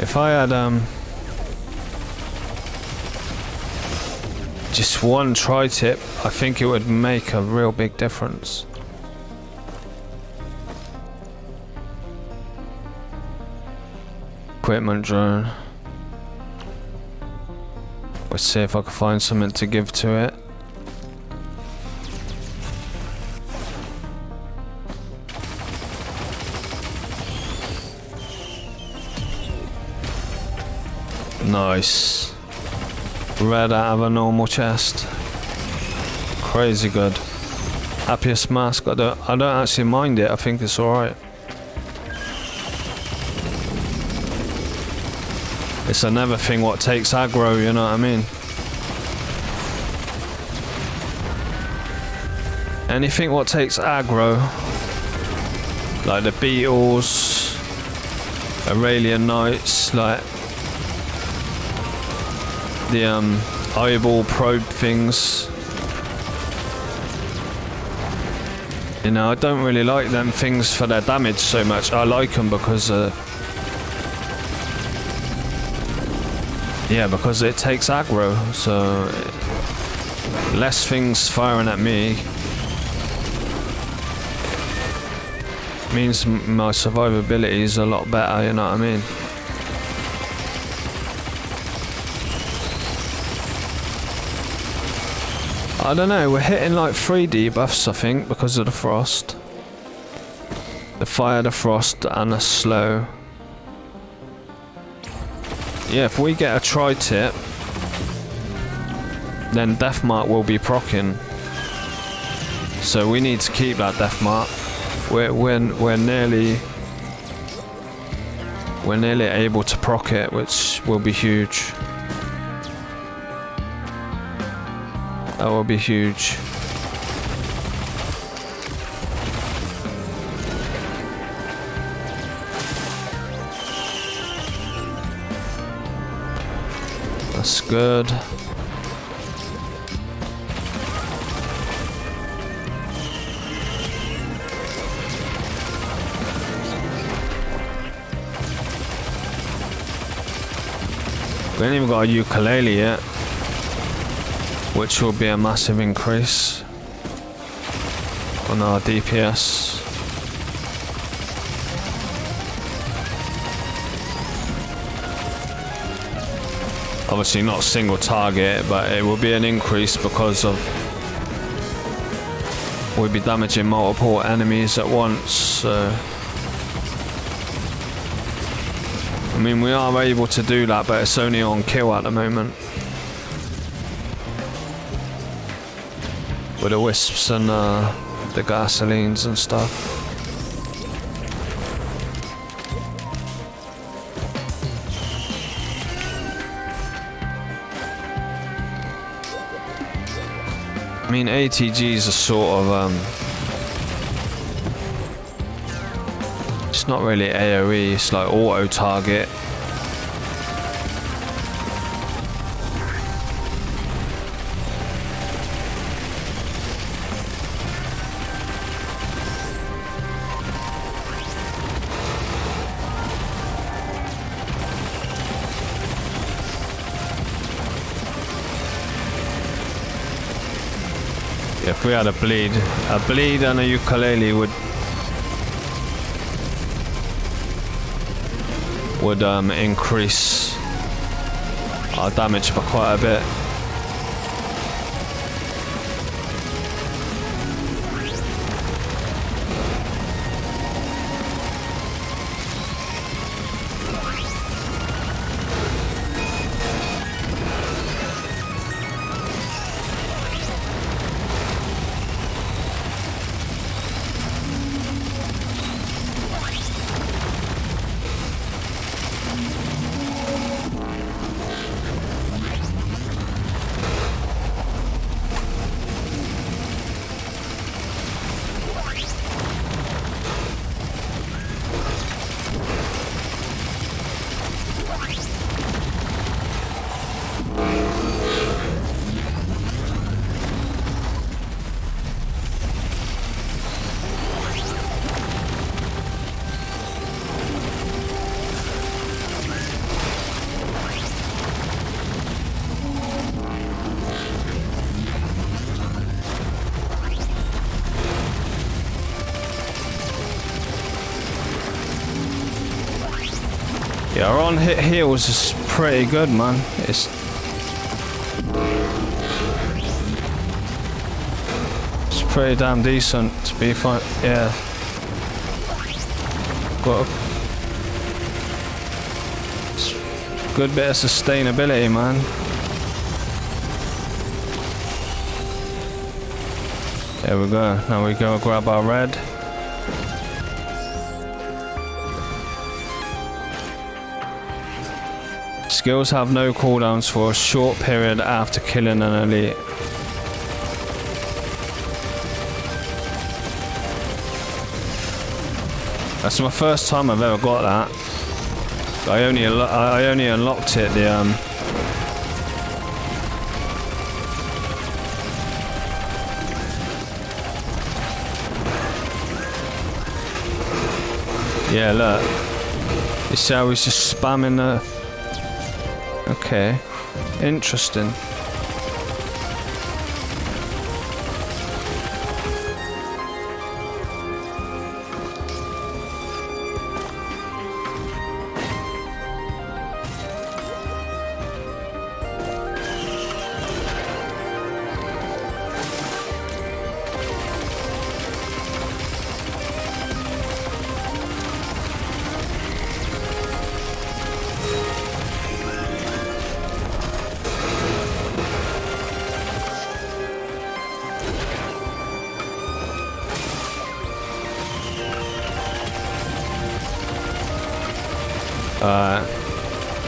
If I had just one tri-tip, I think it would make a real big difference. Equipment drone. Let's see if I can find something to give to it. Nice. Red out of a normal chest. Crazy good. Happiest mask. I don't actually mind it. I think it's alright. It's another thing what takes aggro, you know what I mean? Anything what takes aggro, like the beetles, Aurelian Knights, like the eyeball probe things. You know, I don't really like them things for their damage so much. I like them because yeah, because it takes aggro, so less things firing at me means my survivability is a lot better, you know what I mean? I don't know, we're hitting like 3 debuffs I think because of the frost. The fire, the frost and the slow. Yeah, if we get a tri-tip, then death mark will be proccing. So we need to keep that death mark. We're nearly able to proc it, which will be huge. That will be huge. That's good. We ain't even got a ukulele yet, which will be a massive increase on our DPS. Obviously not single target, but it will be an increase because of we'll be damaging multiple enemies at once. So I mean, we are able to do that, but it's only on kill at the moment. With the wisps and the gasolines and stuff. I mean, ATGs are sort of it's not really AoE, it's like auto target. If we had a bleed and a ukulele would increase our damage by quite a bit. Yeah, our on-hit heals is pretty good, man. It's pretty damn decent to be fine. Yeah. Got a good bit of sustainability, man. There we go. Now we go grab our red. Skills have no cooldowns for a short period after killing an elite. That's my first time I've ever got that. I only unlocked it yeah, look. You see how he's just spamming the... Okay. Interesting.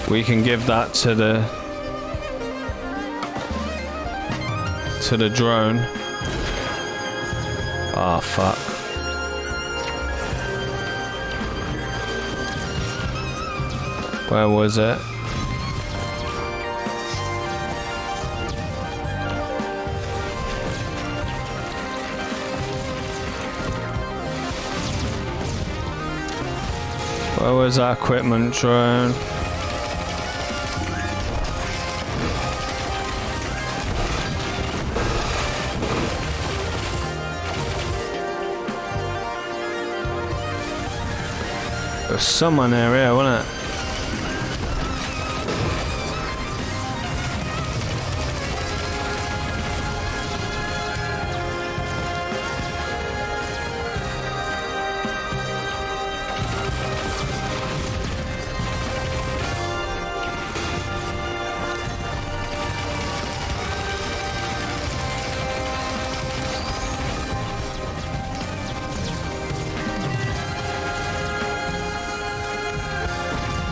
We can give that to the drone. Ah, oh, fuck. Where was it? Where was that equipment drone? There was someone there, yeah, wasn't it?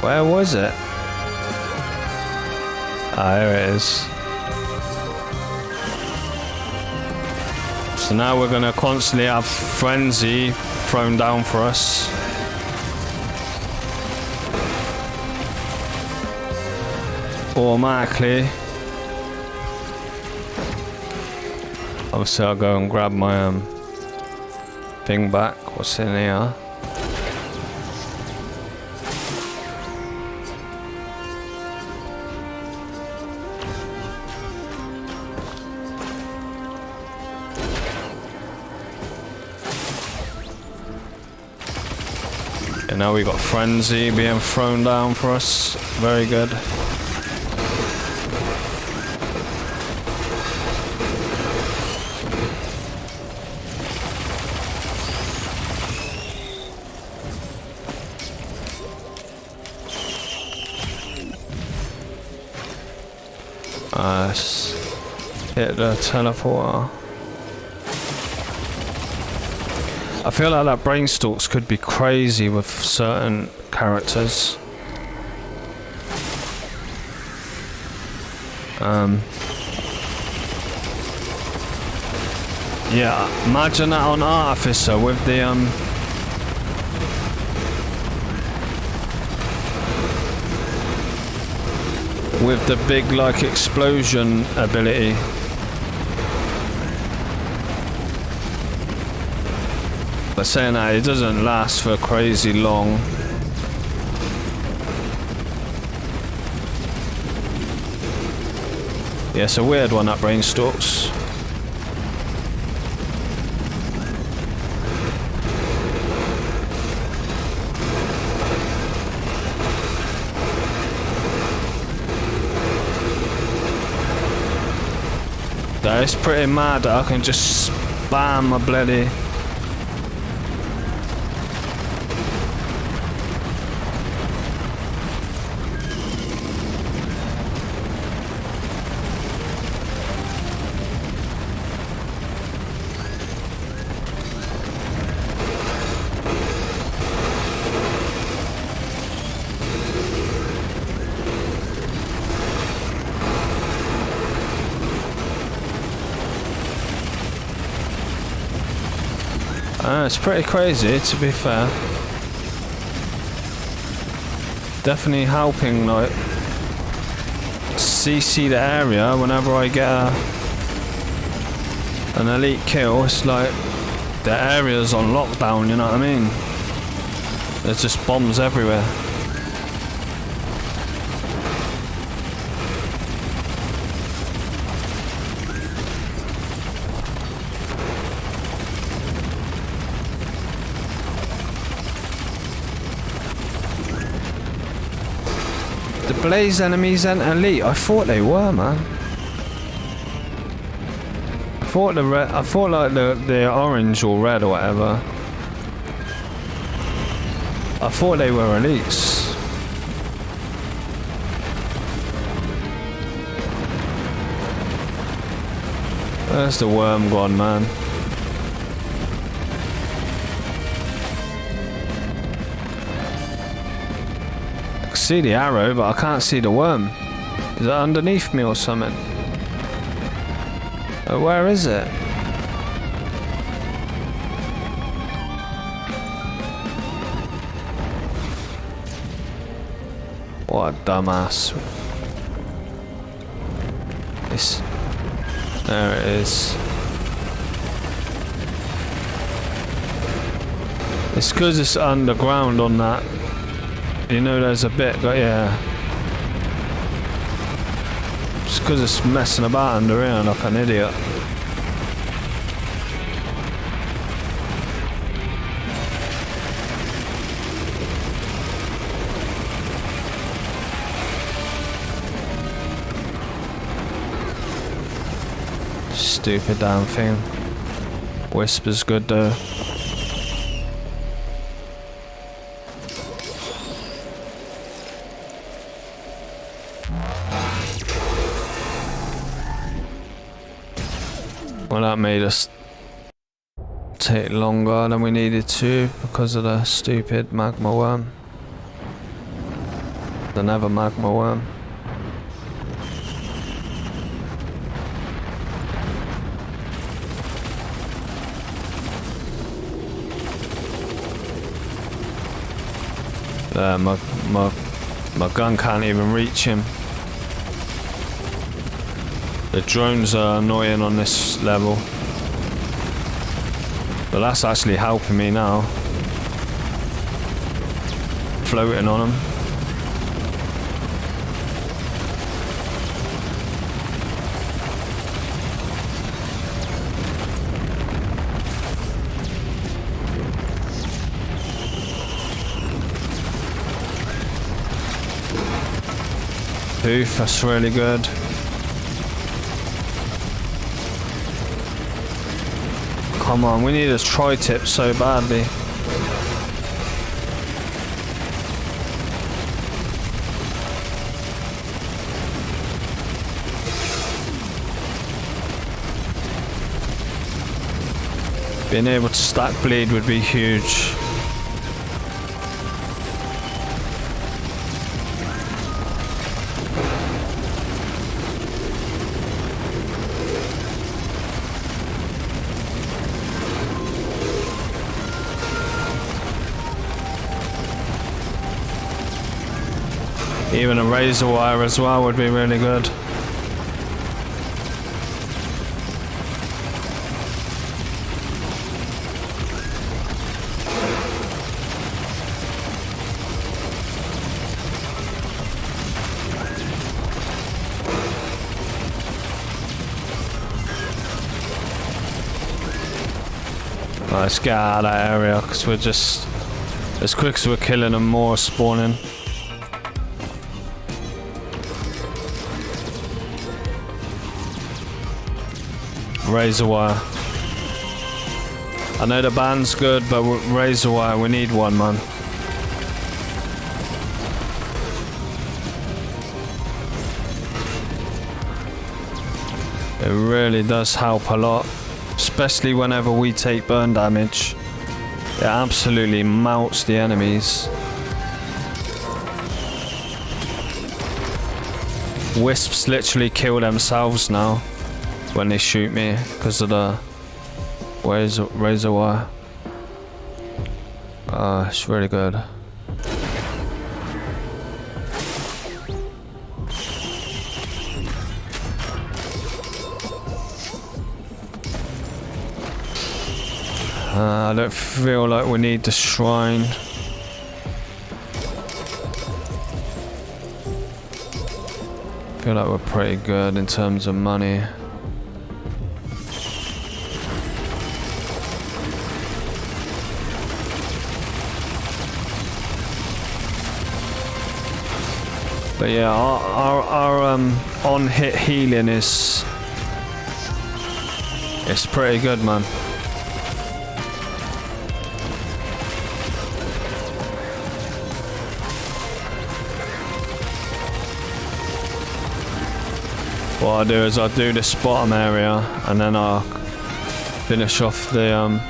Where was it? Ah, there it is. So now we're gonna constantly have frenzy thrown down for us. Automatically. Obviously I'll go and grab my thing back. What's in here? And now we got frenzy being thrown down for us. Very good. Nice. Hit the teleporter. I feel like that brainstalks could be crazy with certain characters. Yeah, imagine that on Artificer with the big like explosion ability. But saying that, it doesn't last for crazy long. Yeah, it's a weird one, that brainstalks. That is pretty mad that I can just spam my bloody... it's pretty crazy, to be fair. Definitely helping, like, CC the area whenever I get an elite kill. It's like the area's on lockdown, you know what I mean? There's just bombs everywhere. The Blaze enemies and elite. I thought they were, man. I thought the red. I thought like the orange or red or whatever. I thought they were elites. Where's the worm gone, man? See the arrow, but I can't see the worm. Is it underneath me or something? Where is it? What a dumbass. There it is. It's because it's underground on that. You know there's a bit, but yeah. Just because it's messing about under here like an idiot. Stupid damn thing. Whisper's good though. Well, that made us take longer than we needed to because of the stupid magma worm. The never magma worm. My gun can't even reach him. The drones are annoying on this level. But that's actually helping me now. Floating on them. Oof, that's really good. Come on, we need a tri-tip so badly. Being able to stack bleed would be huge. Even a razor wire as well would be really good. Let's get out of that area because we're just, as quick as we're killing them, more spawning. Razor wire. I know the band's good, but razor wire, we need one, man. It really does help a lot, especially whenever we take burn damage. It absolutely melts the enemies. Wisps literally kill themselves now when they shoot me because of the razor wire. It's really good. I don't feel like we need the shrine. I feel like we're pretty good in terms of money. But yeah, our on-hit healing is... it's pretty good, man. What I'll do is I'll do this bottom area and then I'll finish off the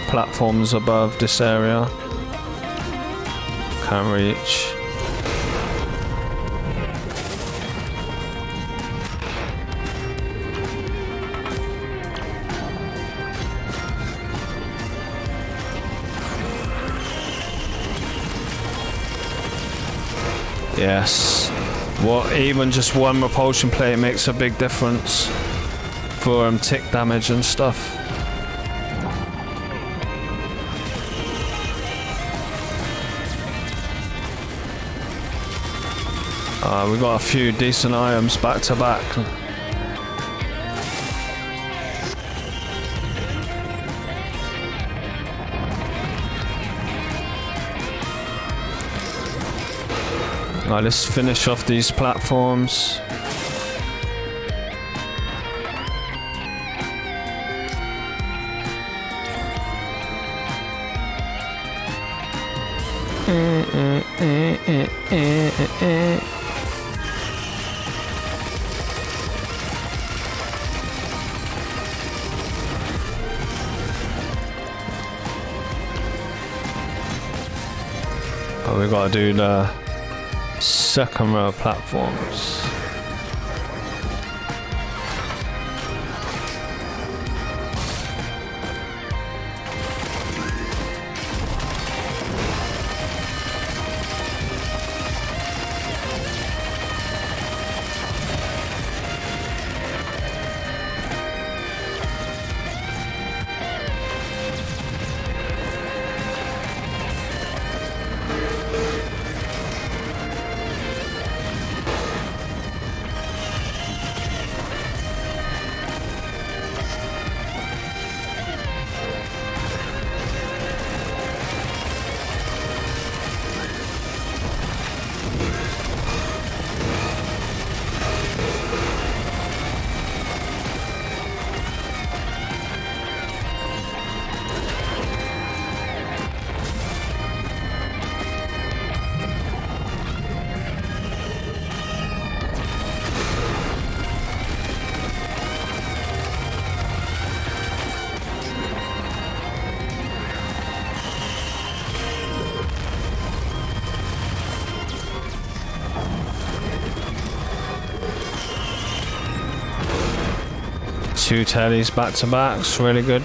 platforms above this area. Can't reach. Yes. What, even just one repulsion plate makes a big difference for tick damage and stuff. We got a few decent items back to back. Right, let's finish off these platforms. Oh, we gotta do the second row of platforms. Two tellies back to back, it's really good.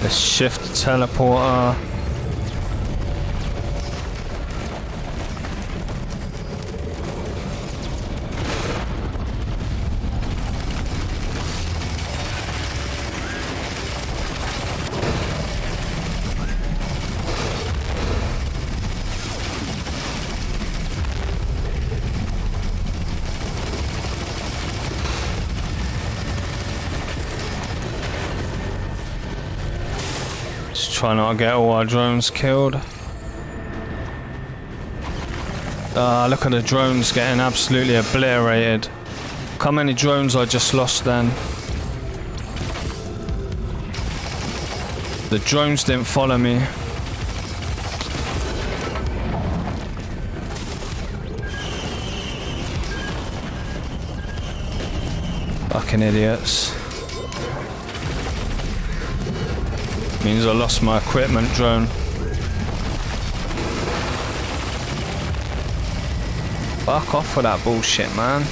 Let's shift the teleporter. Try not to get all our drones killed. Look at the drones getting absolutely obliterated. Look how many drones I just lost then. The drones didn't follow me. Fucking idiots. Means I lost my equipment drone. Fuck off with that bullshit, man.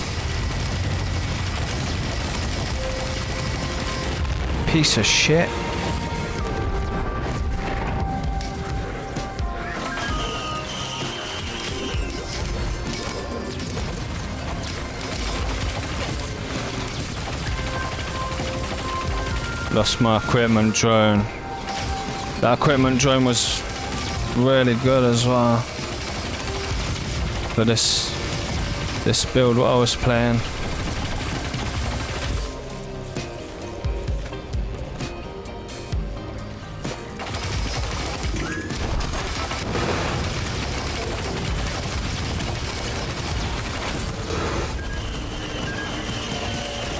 Piece of shit. Lost my equipment drone. That equipment drone was really good as well for this build what I was playing.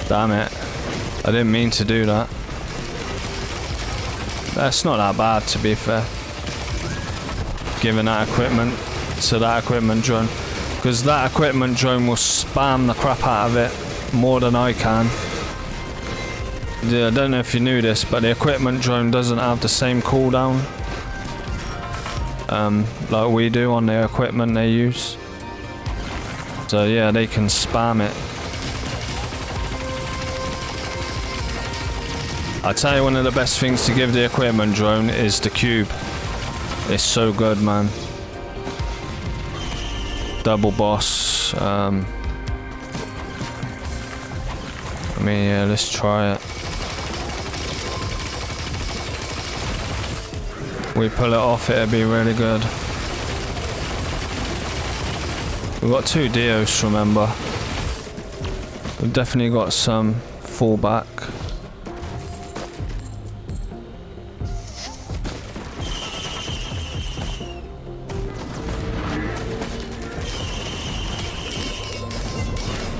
Damn it. I didn't mean to do that. That's not that bad, to be fair. Giving that equipment to that equipment drone. Because that equipment drone will spam the crap out of it more than I can. Yeah, I don't know if you knew this, but the equipment drone doesn't have the same cooldown like we do on the equipment they use. So yeah, they can spam it. I tell you, one of the best things to give the equipment drone is the cube. It's so good, man. Double boss. I mean, yeah, let's try it. We pull it off, it'll be really good. We've got 2 Dios, remember. We've definitely got some fallback.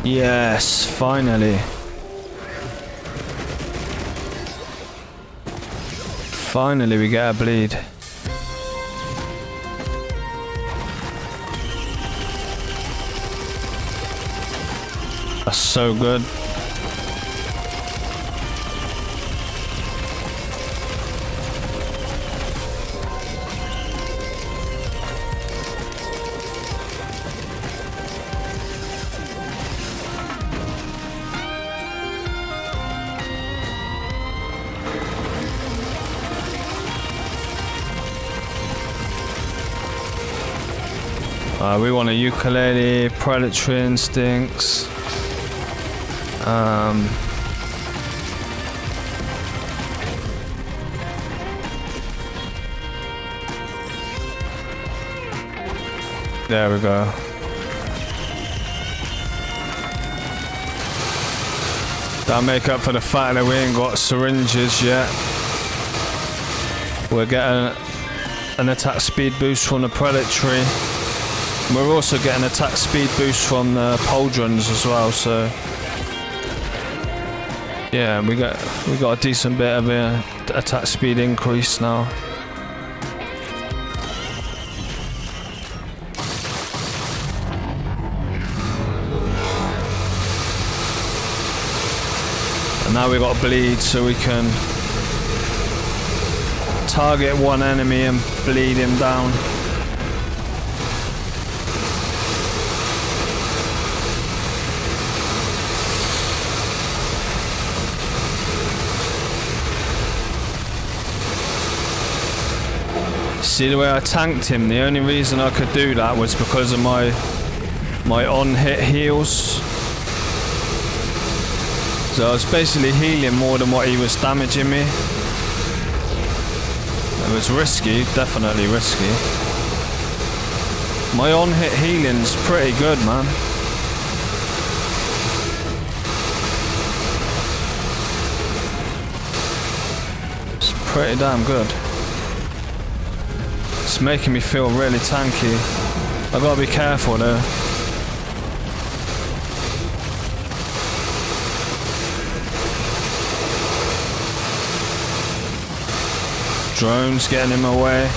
Yes, finally. Finally we get a bleed. That's so good. We want a ukulele, predatory instincts. There we go. That'll make up for the fact that we ain't got syringes yet. We're getting an attack speed boost from the predatory. We're also getting attack speed boost from the pauldrons as well, so yeah, we got a decent bit of a attack speed increase now. And now we got bleed, so we can target one enemy and bleed him down. See the way I tanked him? The only reason I could do that was because of my on-hit heals. So I was basically healing more than what he was damaging me. It was risky, definitely risky. My on-hit healing's pretty good, man. It's pretty damn good. It's making me feel really tanky. I've got to be careful though. Drones getting in my way.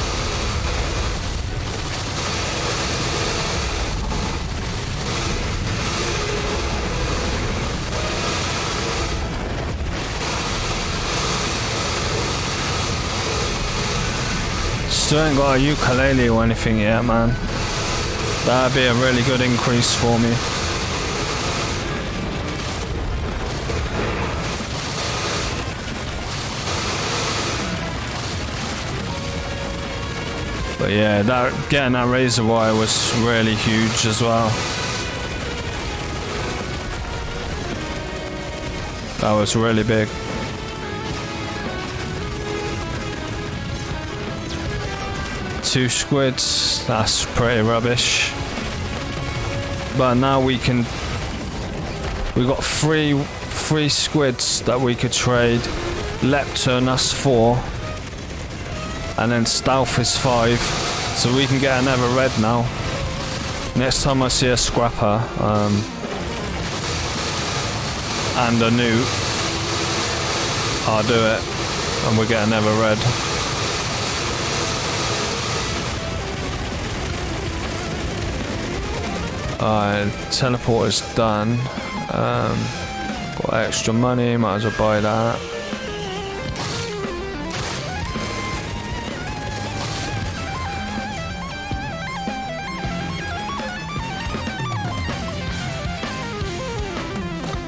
Still ain't got a ukulele or anything yet, man. That'd be a really good increase for me. But yeah, getting that razor wire was really huge as well. That was really big. Two squids, that's pretty rubbish. But now we got three squids that we could trade. Lepton, that's 4. And then stealth is 5. So we can get another red now. Next time I see a scrapper and a newt, I'll do it. And we get another red. Alright, teleporter's done. Got extra money, might as well buy that.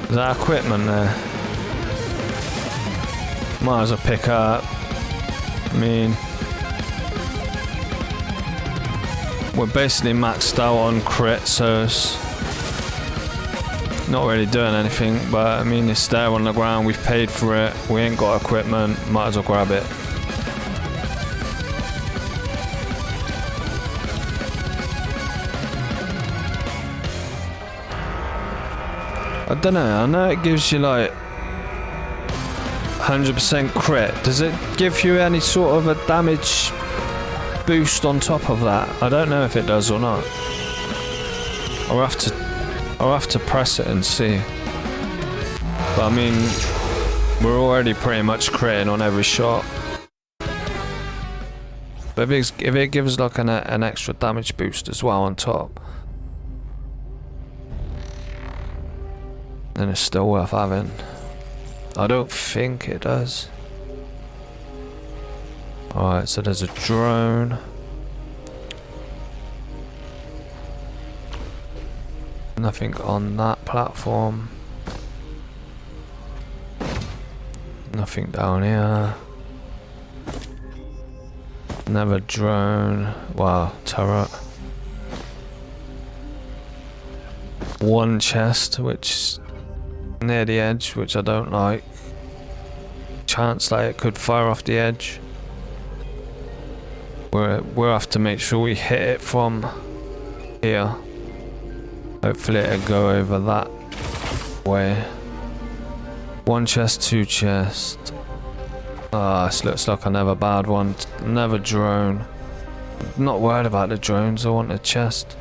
Is that equipment there? Might as well pick up. I mean, we're basically maxed out on crit, so it's not really doing anything, but I mean, it's there on the ground, we've paid for it, we ain't got equipment, might as well grab it. I don't know, I know it gives you like 100% crit. Does it give you any sort of a damage boost on top of that? I don't know if it does or not. I'll have to press it and see. But I mean, we're already pretty much critting on every shot. But if it gives like an extra damage boost as well on top, then it's still worth having. I don't think it does. Alright, so there's a drone. Nothing on that platform. Nothing down here. Another drone. Wow, turret. One chest, which near the edge, which I don't like. Chance that it could fire off the edge. We'll have to make sure we hit it from here. Hopefully it'll go over that way. One chest, two chests. Ah, this looks like another bad one. Another drone. I'm not worried about the drones, I want the chest.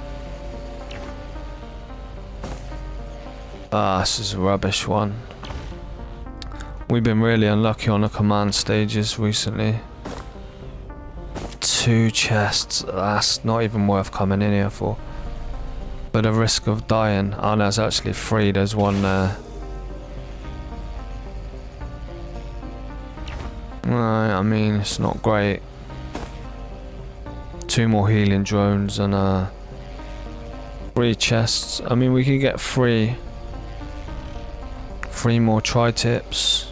Ah, this is a rubbish one. We've been really unlucky on the command stages recently. 2 chests, that's not even worth coming in here for. But the risk of dying. Oh, there's actually 3, there's one there. Right, I mean, it's not great. 2 more healing drones and 3 chests. I mean, we could get 3 more tri-tips.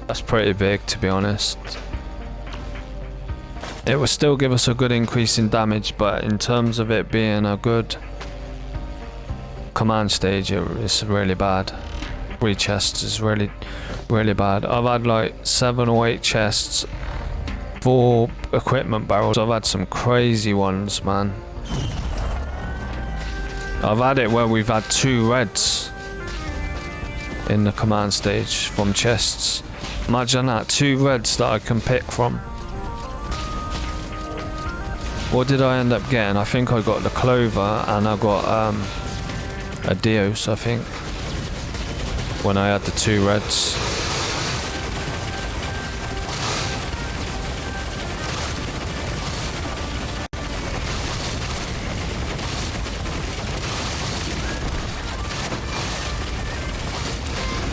That's pretty big, to be honest. It will still give us a good increase in damage, but in terms of it being a good command stage, it's really bad. 3 chests is really bad. I've had like 7 or 8 chests for equipment barrels. I've had some crazy ones, man. I've had it where we've had 2 reds in the command stage from chests. Imagine that, 2 reds that I can pick from. What did I end up getting? I think I got the clover and I got a Dios, I think, when I had the 2 reds.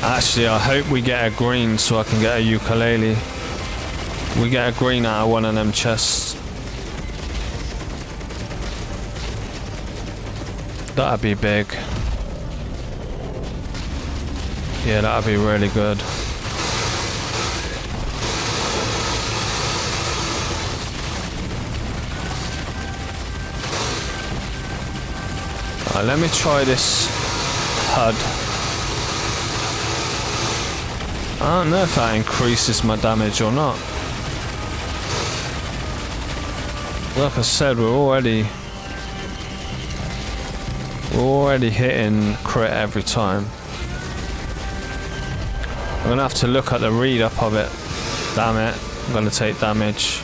Actually, I hope we get a green so I can get a ukulele. We get a green out of one of them chests. That'd be big. Yeah, that'd be really good. Alright, let me try this HUD. I don't know if that increases my damage or not. Like I said, we're already hitting crit every time. I'm gonna have to look at the read up of it. Damn it, I'm gonna take damage.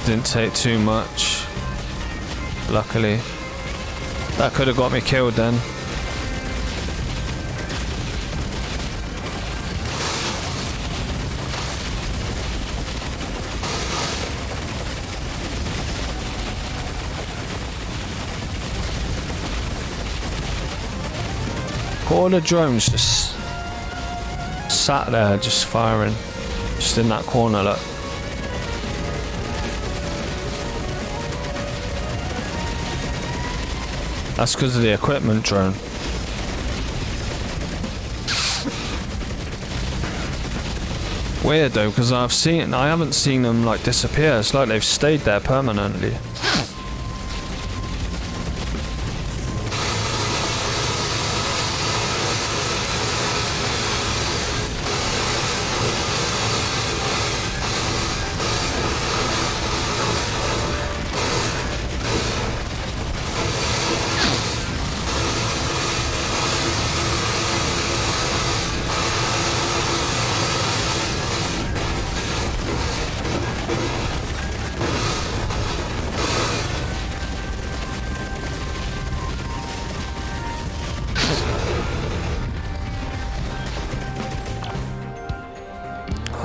Didn't take too much, luckily. That could have got me killed then. All the drones just sat there, just firing, just in that corner, look. That's because of the equipment drone. Weird though, because I haven't seen them like disappear. It's like they've stayed there permanently.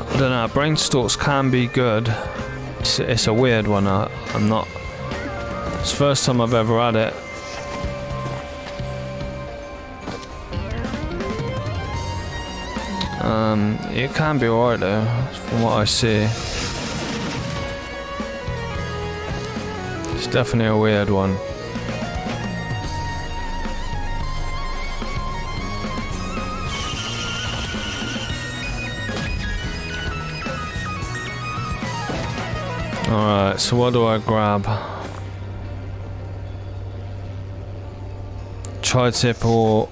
I don't know, brainstalks can be good. It's a weird one. I'm not. It's the first time I've ever had it. It can be alright though, from what I see. It's definitely a weird one. Alright, so what do I grab? Tri-tip or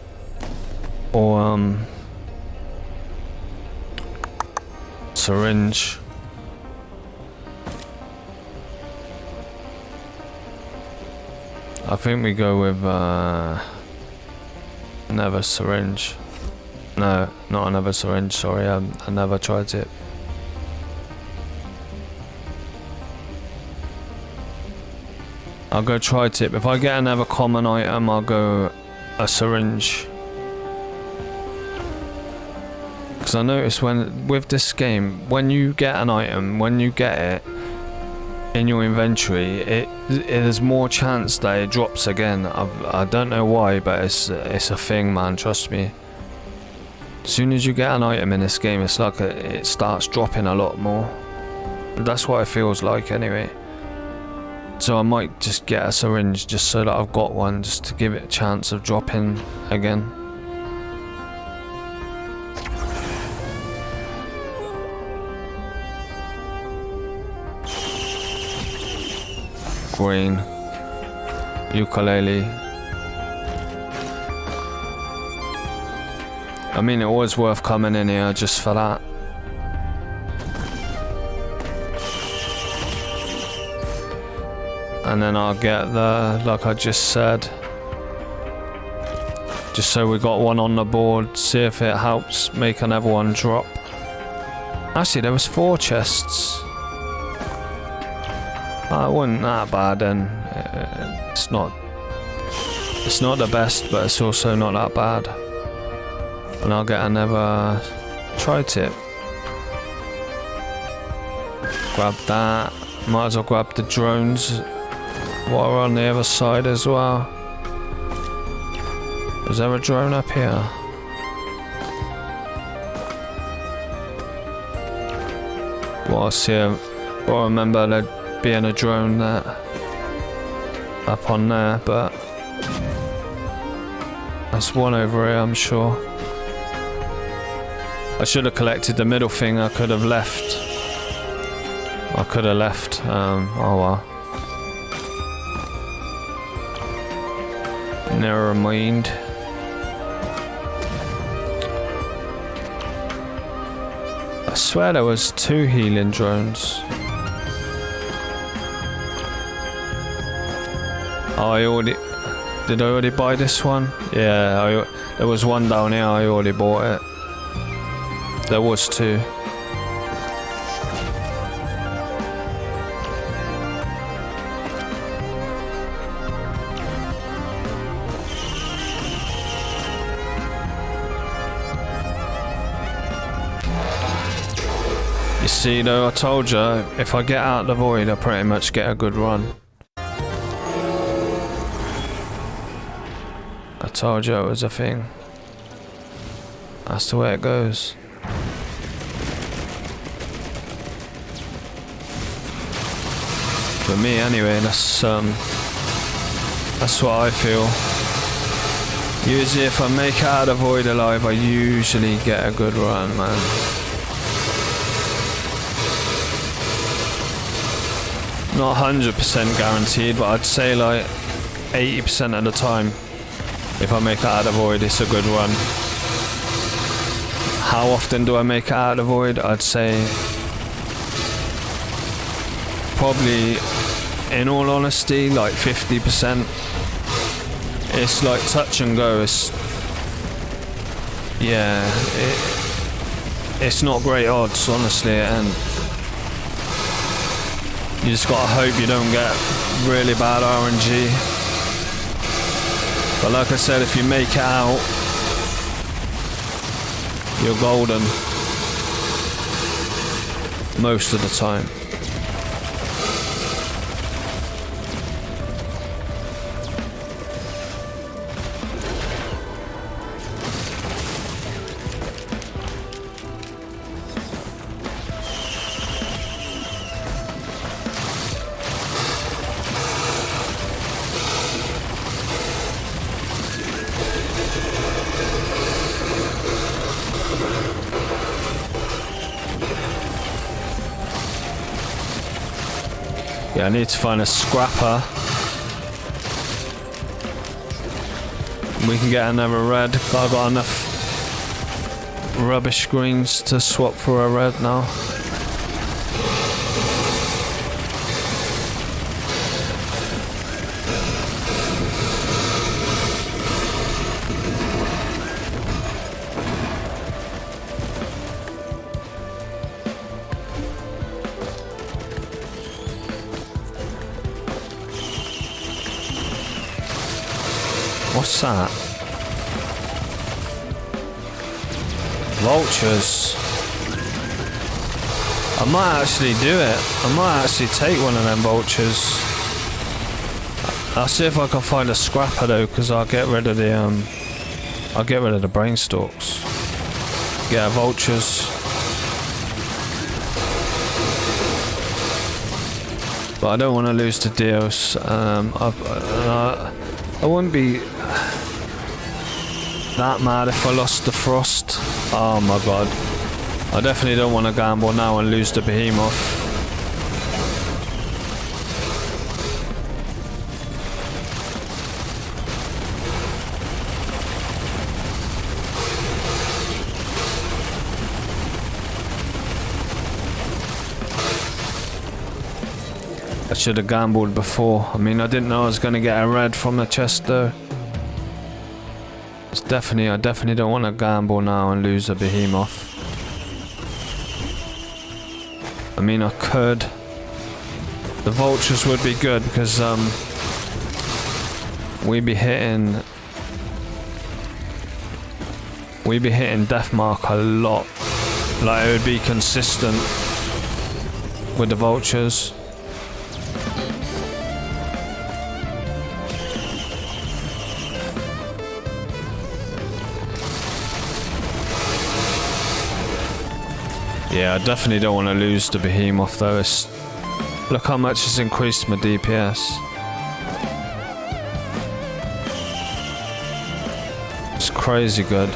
syringe. I think we go with another syringe. No, not another syringe, sorry, another tri-tip. I'll go tri-tip. If I get another common item, I'll go a syringe. Because I notice with this game, when you get an item, when you get it in your inventory, it there's more chance that it drops again. I don't know why, but it's a thing, man. Trust me. As soon as you get an item in this game, it's like it starts dropping a lot more. That's what it feels like, anyway. So I might just get a syringe just so that I've got one, just to give it a chance of dropping again. Green. Ukulele. I mean, it was worth coming in here just for that. And then I'll get the, like I just said, just so we got one on the board, see if it helps make another one drop. Actually, there was 4 chests. It wasn't that bad then. It's not the best, but it's also not that bad. And I'll get another tri-tip. Grab that. Might as well grab the drones while we're on the other side as well. Is there a drone up here? Whilst here, I remember there being a drone there, up on there, but there's one over here, I'm sure. I should have collected the middle thing. I could have left. Oh well. Never mind. I swear there was 2 healing drones. Oh, did I already buy this one? Yeah, there was one down here, I already bought it. There was 2. You see though, I told you, if I get out the void, I pretty much get a good run. I told you it was a thing. That's the way it goes. For me anyway, that's what I feel. Usually if I make it out of the void alive, I usually get a good run, man. Not 100% guaranteed, but I'd say like 80% of the time, if I make it out of the void, it's a good run. How often do I make it out of the void? I'd say probably, in all honesty, like 50%. It's like touch and go. It's not great odds, honestly, and you just gotta hope you don't get really bad RNG. But like I said, if you make it out, you're golden most of the time. Yeah, I need to find a scrapper. We can get another red, but I've got enough rubbish greens to swap for a red now. What's that? Vultures. I might actually do it. I might actually take one of them vultures. I'll see if I can find a scrapper though, because I'll get rid of the brain stalks. Yeah, vultures. But I don't want to lose to Dios. I wouldn't be that mad if I lost the frost. Oh my god. I definitely don't want to gamble now and lose the behemoth. I should have gambled before. I mean, I didn't know I was going to get a red from the chest though. I definitely don't want to gamble now and lose a behemoth. I mean, I could. The vultures would be good because we'd be hitting death mark a lot. Like, it would be consistent with the vultures. Yeah, I definitely don't want to lose the behemoth though. Look how much it's increased my DPS. It's crazy good.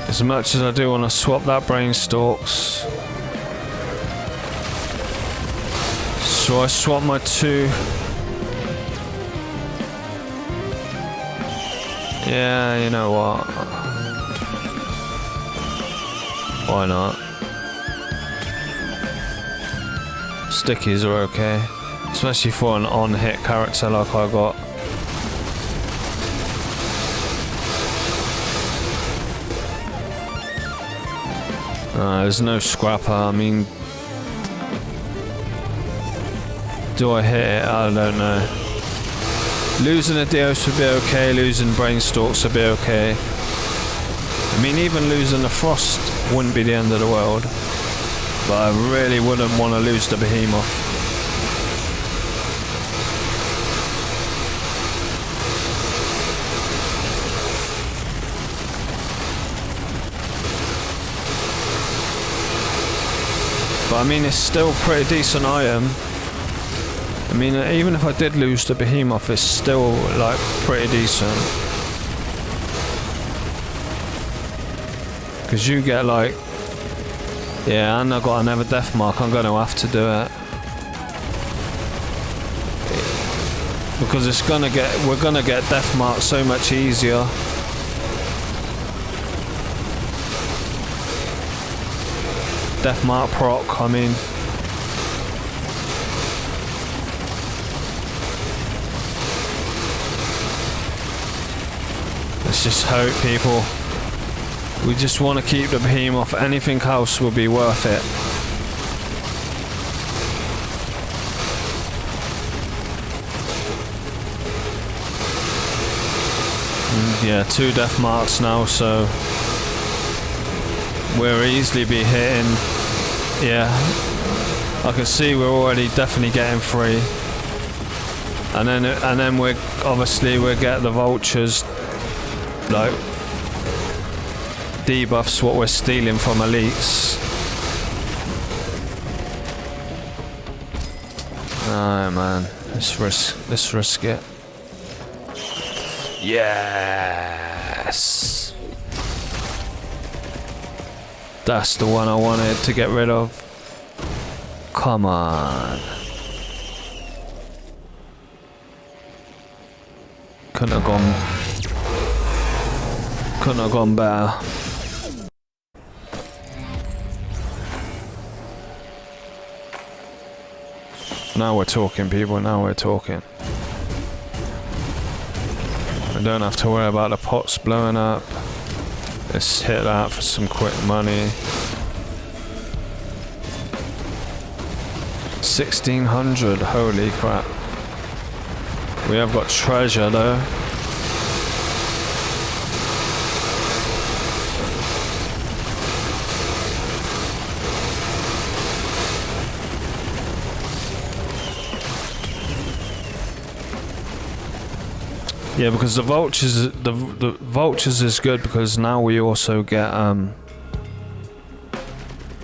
As much as I do want to swap that brain stalks. So I swap my 2. Yeah, you know what? Why not? Stickies are okay. Especially for an on-hit character like I got. There's no scrapper, I mean... Do I hit it? I don't know. Losing a Dios would be okay, losing Brainstalks would be okay. I mean, even losing the Frost wouldn't be the end of the world. But I really wouldn't want to lose the Behemoth. But I mean, it's still a pretty decent item. I mean, even if I did lose the Behemoth, it's still, like, pretty decent. Because you get, like... Yeah, and I've got another death mark, I'm going to have to do it. Because it's gonna get... We're gonna get death mark so much easier. Death mark proc, I mean... Let's just hope, people. We just want to keep the Behemoth. Anything else will be worth it. Yeah, 2 death marks now, so we'll easily be hitting. Yeah, I can see we're already definitely getting 3, and then we'll get the vultures. Like debuffs what we're stealing from elites. Oh man, let's risk it. Yes, that's the one I wanted to get rid of. Come on. Couldn't have gone better. Now we're talking, people. Now we're talking. I don't have to worry about the pots blowing up. Let's hit that for some quick money. 1600. Holy crap. We have got treasure though. Yeah, because the vultures is good because now we also get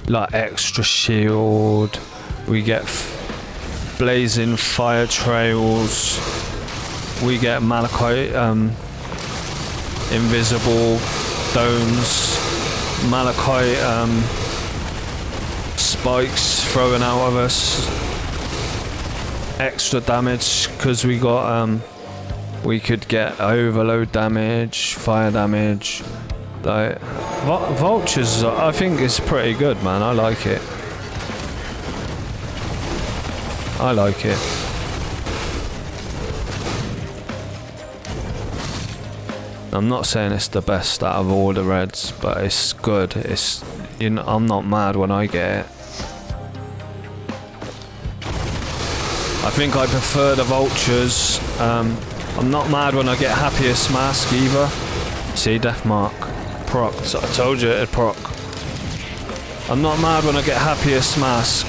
like extra shield. We get blazing fire trails. We get malachite invisible domes. Malachite spikes throwing out of us. Extra damage because we got we could get overload damage, fire damage. Like, vultures, I think it's pretty good, man. I like it. I like it. I'm not saying it's the best out of all the reds, but it's good. It's, you know, I'm not mad when I get it. I think I prefer the vultures. I'm not mad when I get happiest mask either. See, death mark. Proc. So I told you it'd proc. I'm not mad when I get happiest mask.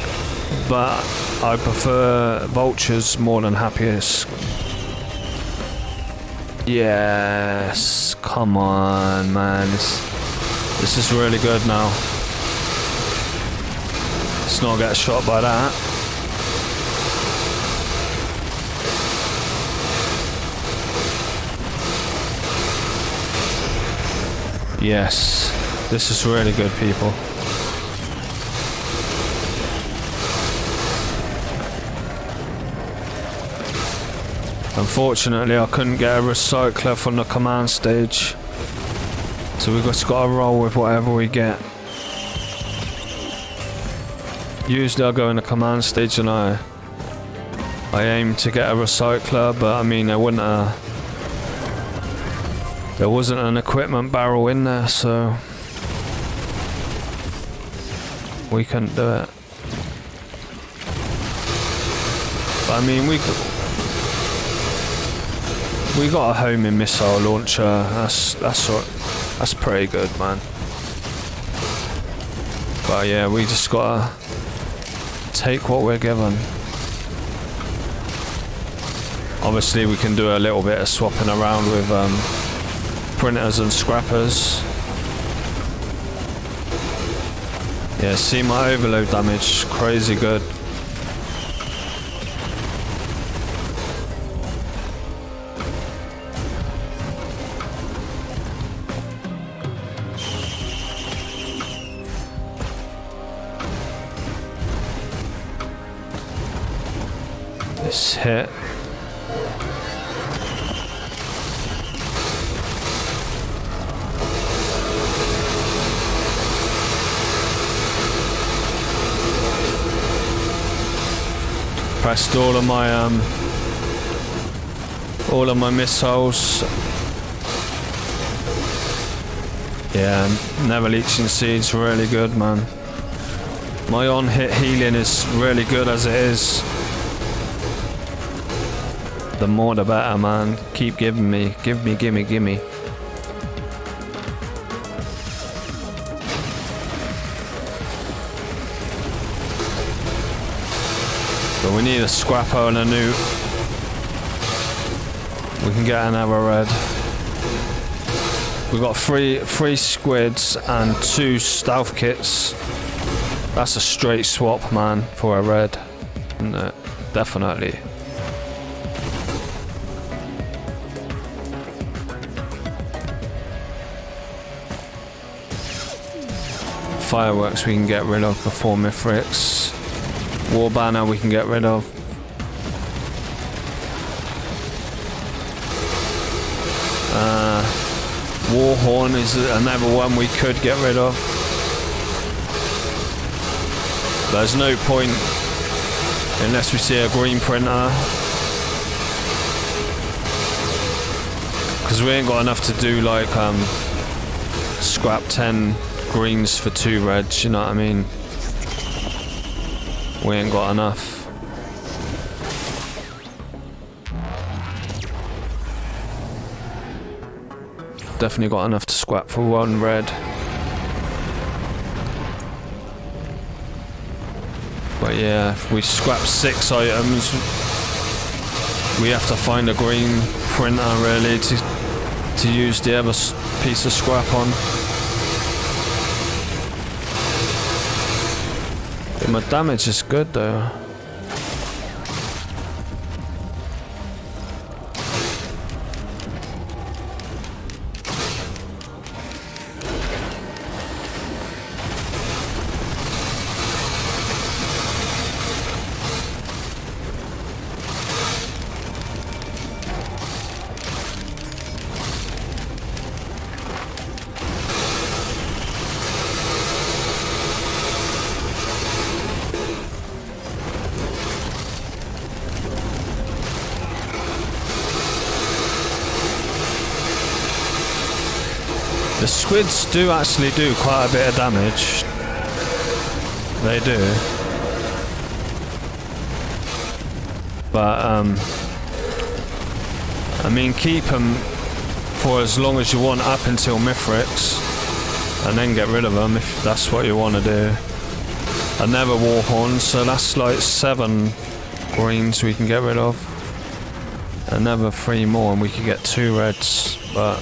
but I prefer vultures more than happiest. Yes, come on, man. This is really good now. Let's not get shot by that. Yes, this is really good, people. Unfortunately, I couldn't get a recycler from the command stage, so we've just got to roll with whatever we get. Usually I go in the command stage and I aim to get a recycler, but I mean there wasn't an equipment barrel in there, so we couldn't do it. But I mean we got a homing missile launcher. That's pretty good, man. But yeah, we just gotta take what we're given. Obviously we can do a little bit of swapping around with printers and scrappers. Yeah, see my overload damage, crazy good. This hit. Pressed all of my missiles. Yeah, never leeching seeds, really good, man. My on-hit healing is really good as it is. The more the better, man. Keep giving me. Gimme. But we need a scrapper and a newt. We can get another red. We've got three squids and 2 stealth kits. That's a straight swap, man, for a red. Isn't it? Definitely. Fireworks we can get rid of before Mithrix. War banner we can get rid of. Warhorn is another one we could get rid of. There's no point unless we see a green printer, because we ain't got enough to do like scrap 10 greens for 2 reds, you know what I mean? We ain't got enough. Definitely got enough to scrap for 1 red. But yeah, if we scrap 6 items, we have to find a green printer really to use the other piece of scrap on. My damage is good though. The squids do actually do quite a bit of damage. They do. But, I mean, keep them for as long as you want up until Mithrix, and then get rid of them if that's what you want to do. Another Warhorn, so that's like 7 greens we can get rid of. Another 3 more and we could get 2 reds, but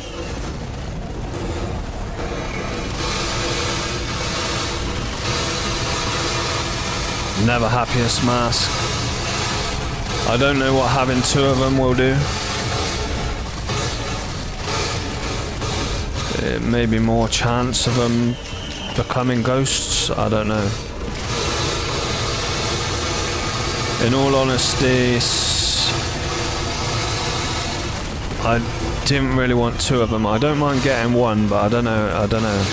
never happiest mask. I don't know what having 2 of them will do. It may be more chance of them becoming ghosts, I don't know. In all honesty, I didn't really want 2 of them. I don't mind getting 1, but I don't know.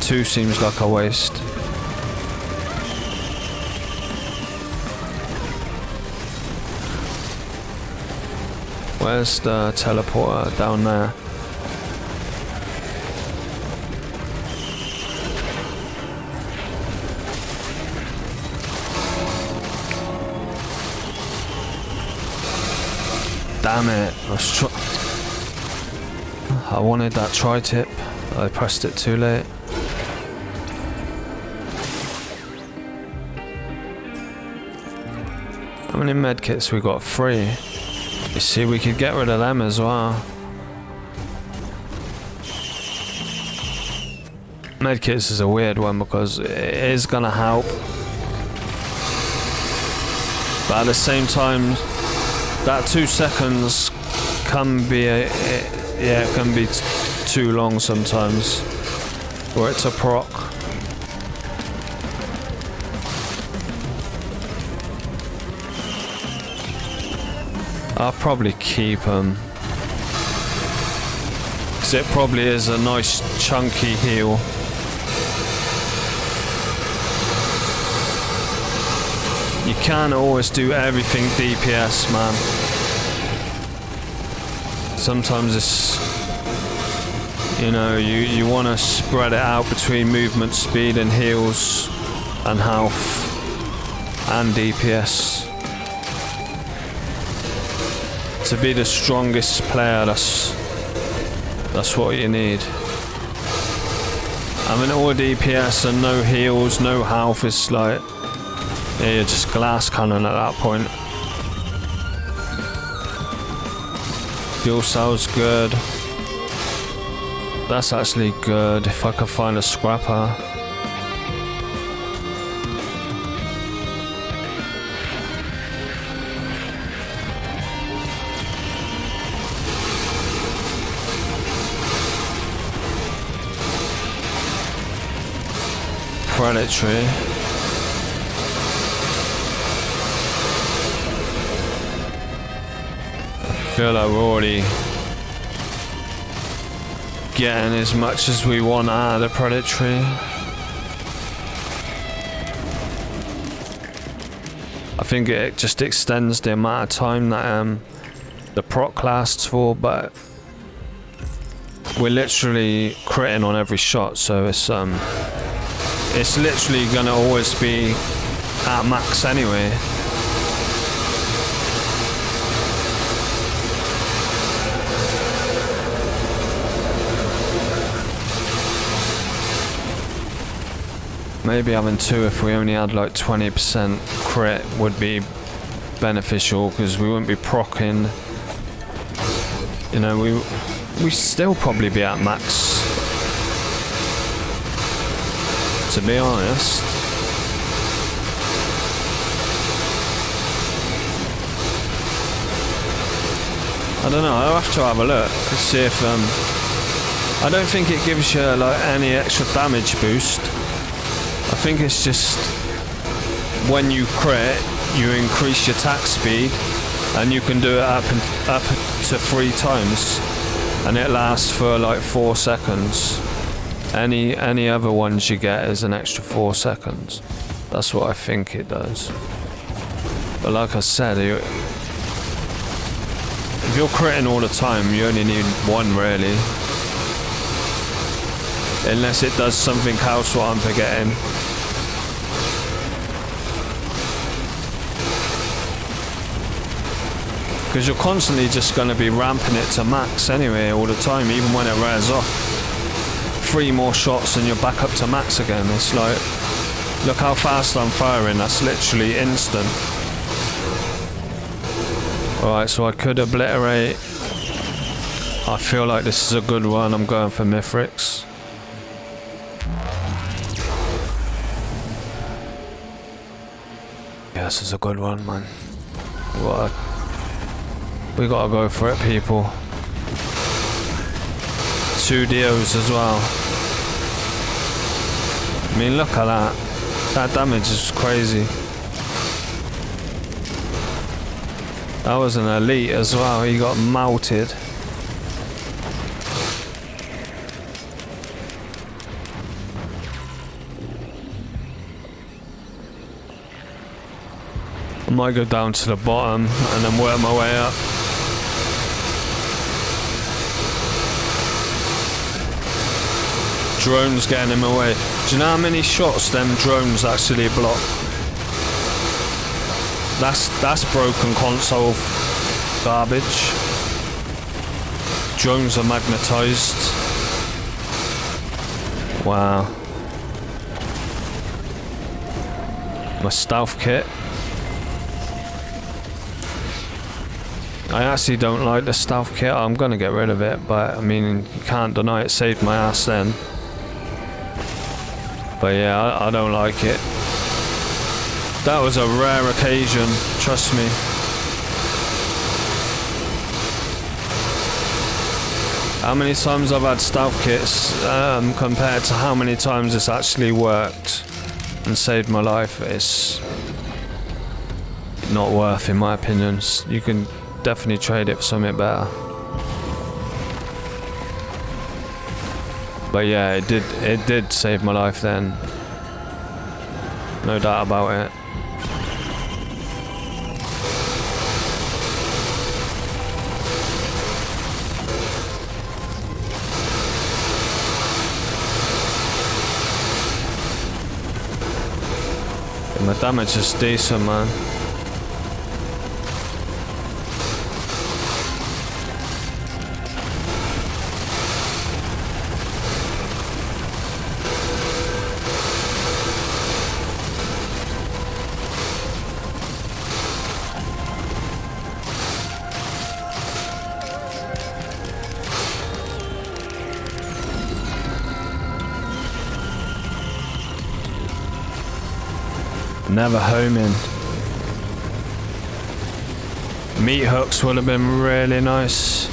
2 seems like a waste. Where's the teleporter? Down there. Damn it. I wanted that tri-tip. I pressed it too late. How many medkits we got? 3. You see, we could get rid of them as well. Medkits is a weird one because it is gonna help, but at the same time, that 2 seconds can be it can be too long sometimes for it to proc. I'll probably keep them, because it probably is a nice chunky heal. You can't always do everything DPS, man. Sometimes it's, you know, you want to spread it out between movement speed and heals and health and DPS. To be the strongest player, that's what you need. I mean, all DPS and no heals, no health is like, yeah, you're just glass cannon at that point. Fuel cell's good. That's actually good if I could find a scrapper. Predatory. I feel like we're already getting as much as we want out of the predatory. I think it just extends the amount of time that the proc lasts for, but we're literally critting on every shot, so it's literally gonna always be at max anyway. Maybe having 2 if we only had like 20% crit would be beneficial, because we wouldn't be proccing. You know, we still probably be at max, to be honest. I don't know, I'll have to have a look to see if I don't think it gives you like any extra damage boost. I think it's just when you crit, you increase your attack speed, and you can do it up to 3 times, and it lasts for like 4 seconds. Any other ones you get is an extra 4 seconds. That's what I think it does. But like I said, if you're critting all the time, you only need 1 really. Unless it does something else what I'm forgetting. Because you're constantly just going to be ramping it to max anyway all the time, even when it wears off. 3 more shots and you're back up to max again. It's like, Look how fast I'm firing, that's literally instant. Alright, so I could obliterate. I feel like this is a good one. I'm going for Mithrix. Yeah, this is a good one, man. What? We gotta go for it, people. 2 deos as well. I mean, look at that. That damage is crazy. That was an elite as well. He got melted. I might go down to the bottom and then work my way up. Drones getting him away. Do you know how many shots them drones actually block? That's broken console garbage. Drones are magnetized. Wow. My stealth kit. I actually don't like the stealth kit. I'm gonna get rid of it, but I mean, you can't deny it saved my ass then. But yeah, I don't like it. That was a rare occasion, trust me. How many times I've had stealth kits compared to how many times it's actually worked and saved my life, it's not worth, in my opinion. You can definitely trade it for something better. But yeah, it did save my life then. No doubt about it. And my damage is decent, man. Never homing. Meat hooks would have been really nice.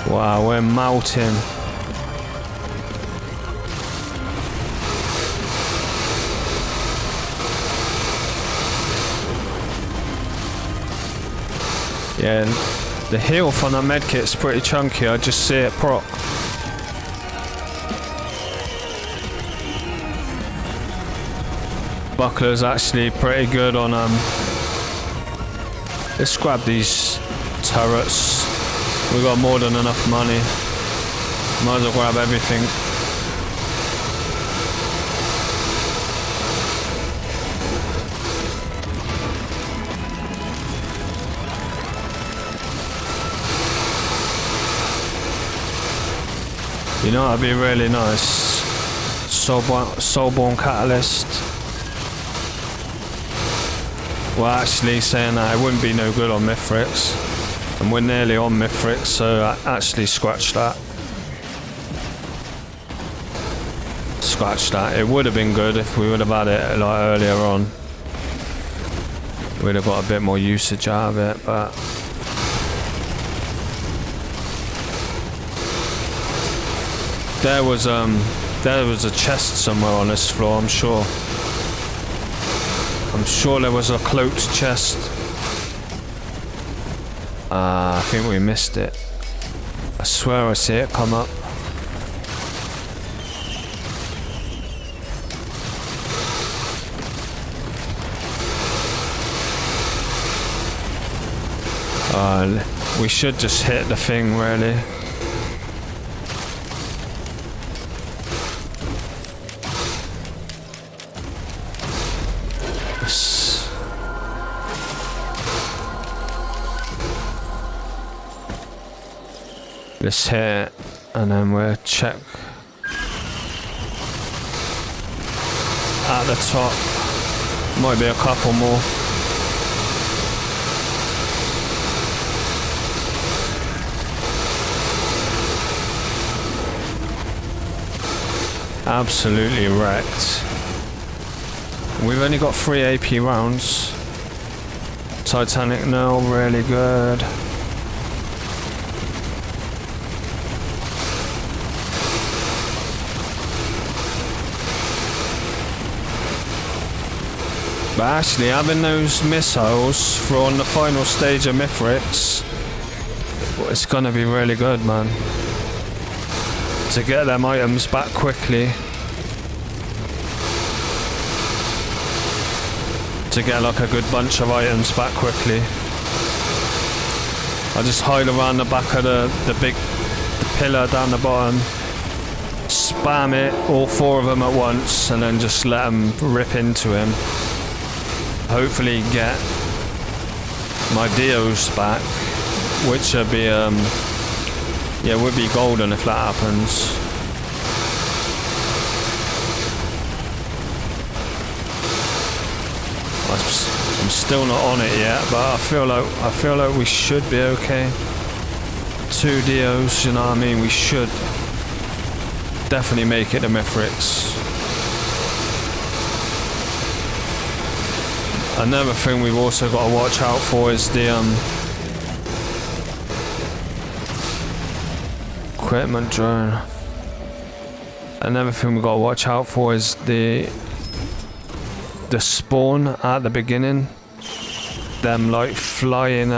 Wow, we're melting. Yeah, the health on that medkit's pretty chunky, I just see it proc. Buckler's actually pretty good on let's grab these turrets. We've got more than enough money. Might as well grab everything. You know, that'd be really nice. Soulborn Catalyst. Well, actually, saying that, it wouldn't be no good on Mithrix. And we're nearly on Mithrix, so I actually scratched that. Scratch that. It would have been good if we would have had it like earlier on. We'd have got a bit more usage out of it, but... There was a chest somewhere on this floor, I'm sure. I'm sure there was a cloaked chest. I think we missed it. I swear I see it come up. We should just hit the thing, really. this here, and then we'll check at the top. Might be a couple more. Absolutely wrecked. We've only got 3 AP rounds. Titanic now, really good. But actually, having those missiles for on the final stage of Mithrix, it's gonna be really good, man. To get them items back quickly. To get like a good bunch of items back quickly. I just hide around the back of the big pillar down the bottom. Spam it, all 4 of them at once, and then just let them rip into him. Hopefully get my Dios back, which would be yeah, would be golden if that happens. I'm still not on it yet, but I feel like we should be okay. 2 Dios, you know what I mean? We should definitely make it to Mithrix. Another thing we've also got to watch out for is the equipment drone. Another thing we've got to watch out for is the spawn at the beginning. Them like flying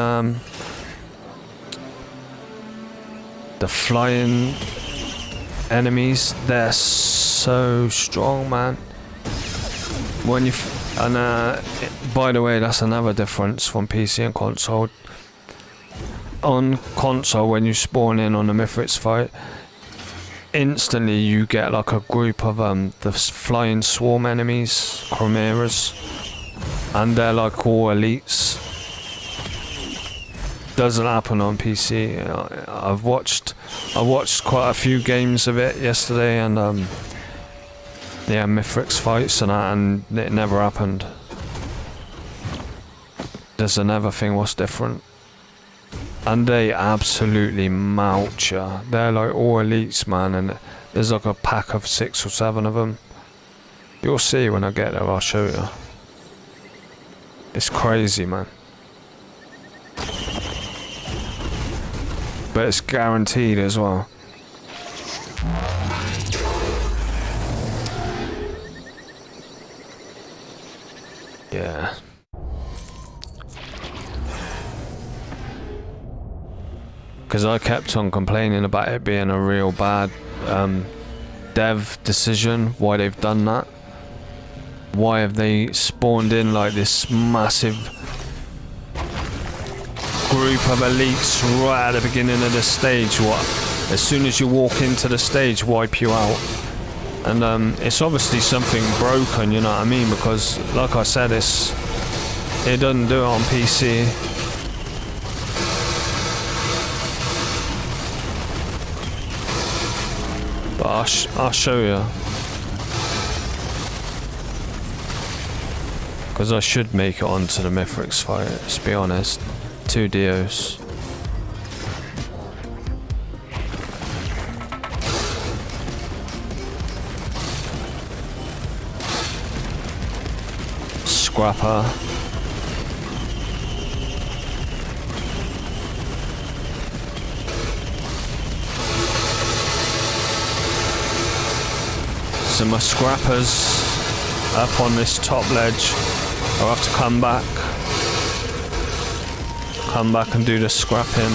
the flying enemies, they're so strong, man. When you by the way, that's another difference from PC and console. On console, when you spawn in on a Mithrix fight, instantly you get like a group of the flying swarm enemies, chimeras, and they're like all elites. Doesn't happen on PC. I watched quite a few games of it yesterday, and yeah, Mithrix fights and that, and it never happened. There's another thing what's different. And they absolutely mount ya. They're like all elites, man, and there's like a pack of 6 or 7 of them. You'll see when I get there, I'll show you. It's crazy, man. But it's guaranteed as well. Yeah. Because I kept on complaining about it being a real bad dev decision, why they've done that. Why have they spawned in like this massive group of elites right at the beginning of the stage? What? As soon as you walk into the stage, wipe you out. And it's obviously something broken, you know what I mean? Because like I said, it doesn't do it on PC. But I'll show you. Because I should make it onto the Mithrix fight, let's be honest. 2 Dios. Scrapper. So my scrappers up on this top ledge. I'll have to come back and do the scrapping.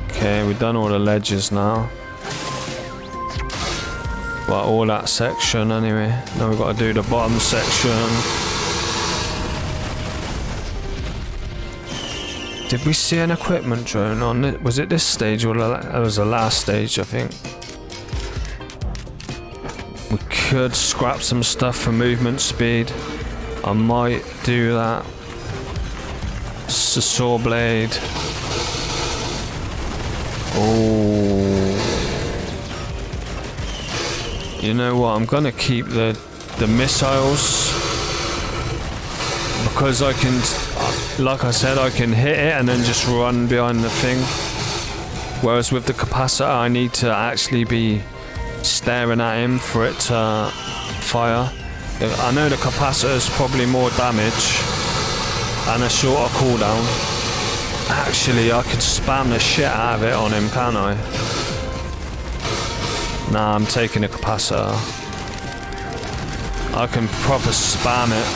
Okay, we've done all the ledges now. Well, all that section anyway. Now we've got to do the bottom section. Did we see an equipment drone on it? Was it this stage or that was the last stage, I think? We could scrap some stuff for movement speed. I might do that. It's a saw blade. Oh. You know what? I'm gonna keep the missiles because I can, like I said, I can hit it and then just run behind the thing. Whereas with the capacitor, I need to actually be staring at him for it to fire. I know the capacitor is probably more damage and a shorter cooldown. Actually, I could spam the shit out of it on him, can't I? Nah, I'm taking a capacitor. I can proper spam it.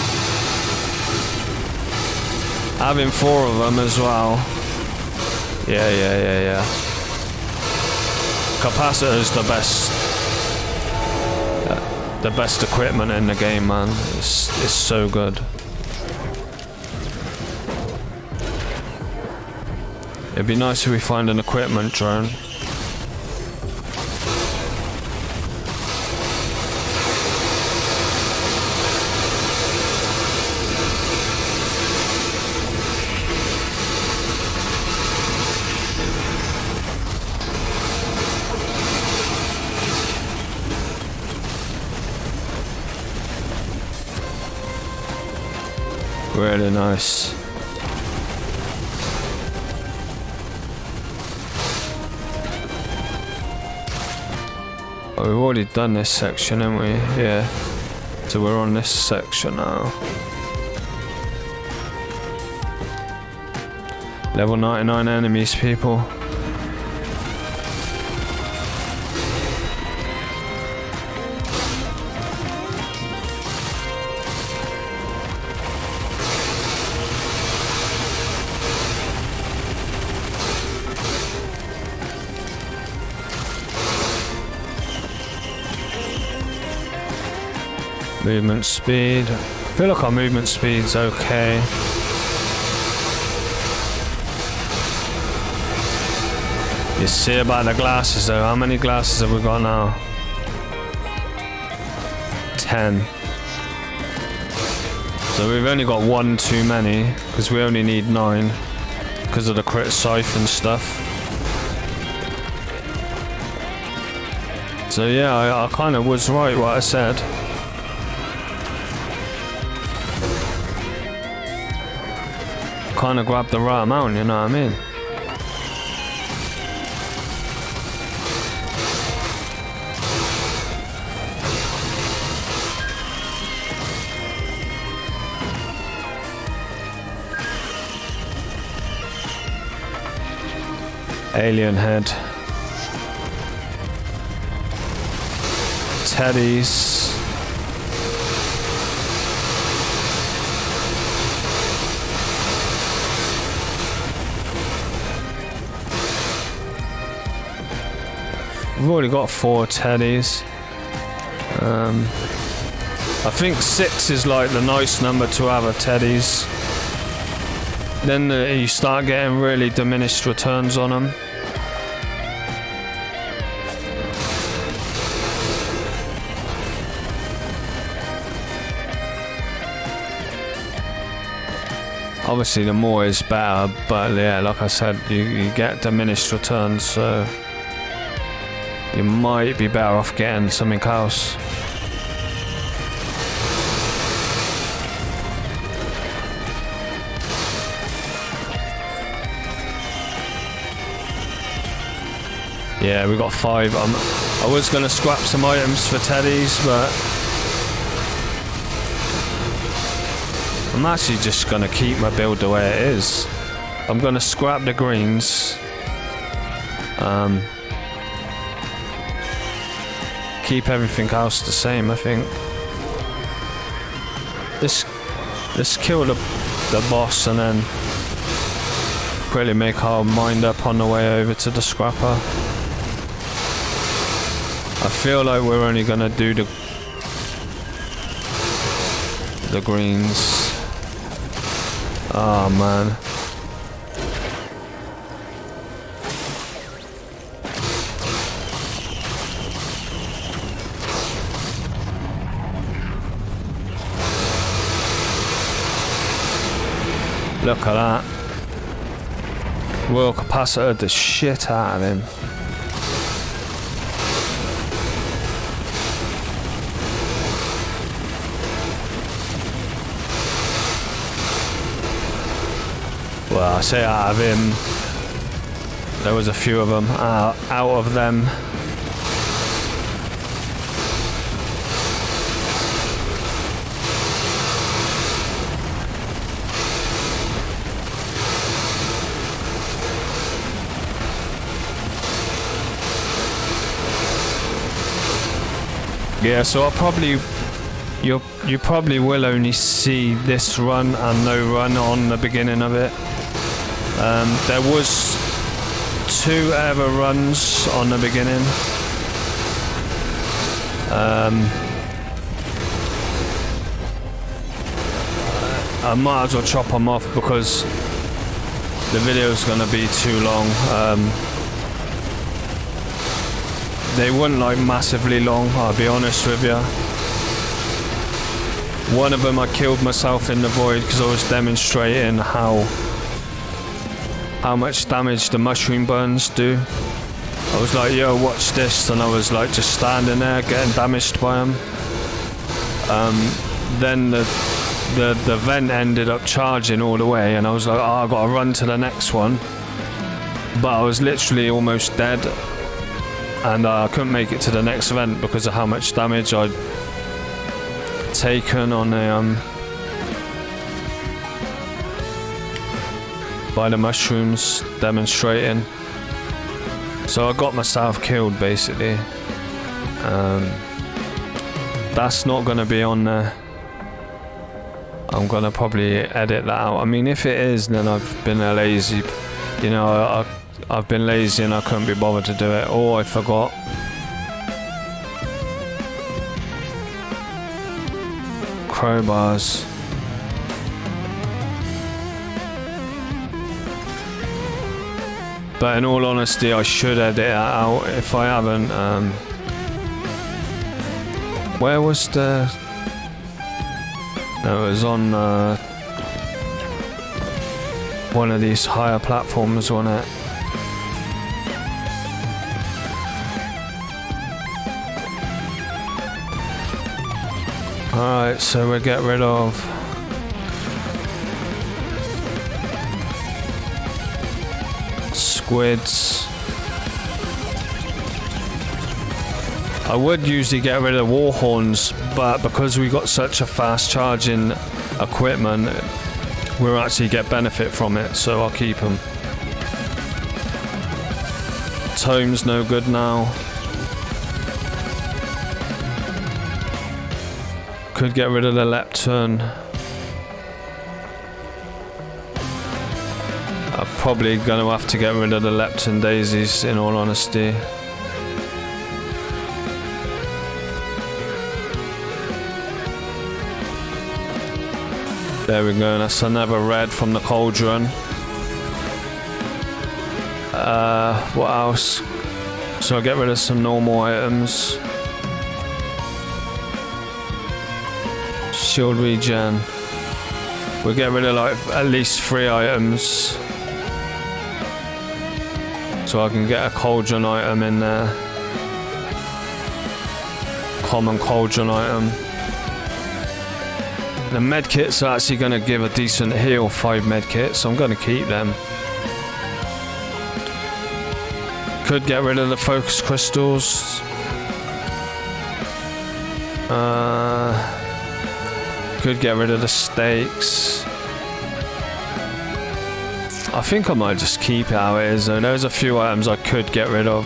Having 4 of them as well. Yeah. Capacitor is the best equipment in the game, man. It's so good. It'd be nice if we find an equipment drone. Really nice. Oh, we've already done this section, haven't we? Yeah. So we're on this section now. Level 99 enemies, people. Movement speed. I feel like our movement speed's okay. You see about the glasses though. How many glasses have we got now? 10. So we've only got 1 too many because we only need 9 because of the crit scythe and stuff. So yeah, I kind of was right what I said. Kind of grabbed the right amount, you know what I mean? Alien head. Teddies. We've already got 4 teddies. I think 6 is like the nice number to have of teddies. Then you start getting really diminished returns on them. Obviously the more is better, but yeah, like I said, you get diminished returns, so you might be better off getting something else. Yeah, we got 5. I was gonna scrap some items for teddies, but I'm actually just gonna keep my build the way it is. I'm gonna scrap the greens. Keep everything else the same, I think. Let's kill the boss and then really make our mind up on the way over to the scrapper. I feel like we're only gonna do the greens. Oh man. Look at that. Royal capacitor the shit out of him. Well, I say out of him. There was a few of them. Out of them. Yeah, so I'll probably you probably will only see this run and no run on the beginning of it. There was 2 ever runs on the beginning. I might as well chop them off because the video is going to be too long. They weren't like massively long, I'll be honest with you. One of them I killed myself in the void because I was demonstrating how much damage the mushroom burns do. I was like, yo, watch this, and I was like just standing there getting damaged by them. Then the vent ended up charging all the way, and I was like, oh, I gotta run to the next one. But I was literally almost dead, and I couldn't make it to the next vent because of how much damage I'd taken on the by the mushrooms demonstrating. So I got myself killed basically. That's not gonna be on there. I'm gonna probably edit that out. I mean, if it is, then I've been a lazy, you know, I've been lazy and I couldn't be bothered to do it, or I forgot. Crowbars. But in all honesty, I should edit it out if I haven't. Where was the... No, it was on one of these higher platforms, wasn't it? Alright, so we'll get rid of... squids. I would usually get rid of war horns, but because we got such a fast charging equipment, we'll actually get benefit from it, so I'll keep them. Tome's no good now. Could get rid of the lepton. I'm probably going to have to get rid of the lepton daisies, in all honesty. There we go, that's another red from the cauldron. What else? So I'll get rid of some normal items. Shield regen. We'll get rid of like at least 3 items. So I can get a cauldron item in there. Common cauldron item. The medkits are actually going to give a decent heal, 5 medkits, so I'm going to keep them. Could get rid of the focus crystals. Could get rid of the stakes. I think I might just keep it how it is though. There's a few items I could get rid of.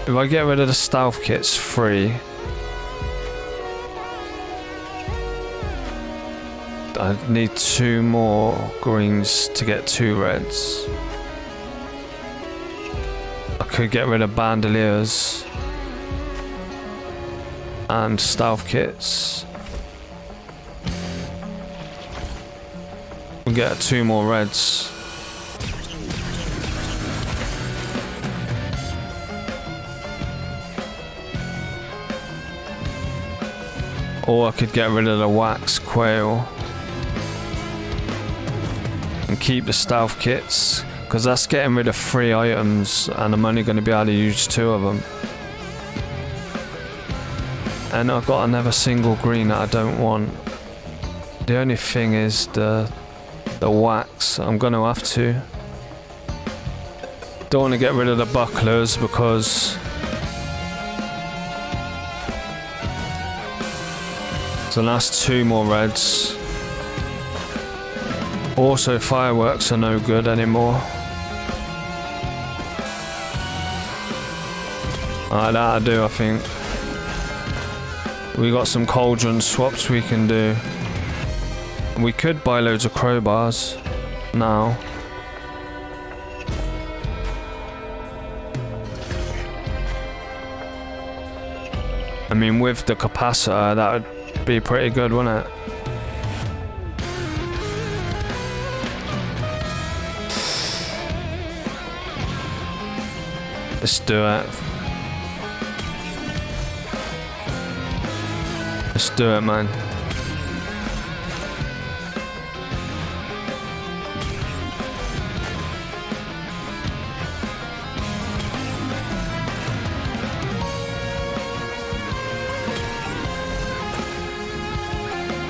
If I get rid of the stealth kits, free. I need 2 more greens to get 2 reds. I could get rid of bandoliers and stealth kits. We'll get 2 more reds. Or I could get rid of the wax quail. And keep the stealth kits, because that's getting rid of 3 items and I'm only going to be able to use 2 of them. And I've got another single green that I don't want. The only thing is the wax. I'm going to have to. Don't want to get rid of the bucklers because so that's 2 more reds. Also, fireworks are no good anymore. Alright, that'll do, I think. We got some cauldron swaps we can do. We could buy loads of crowbars now. I mean, with the capacitor, that would be pretty good, wouldn't it? Let's do it. Let's do it, man.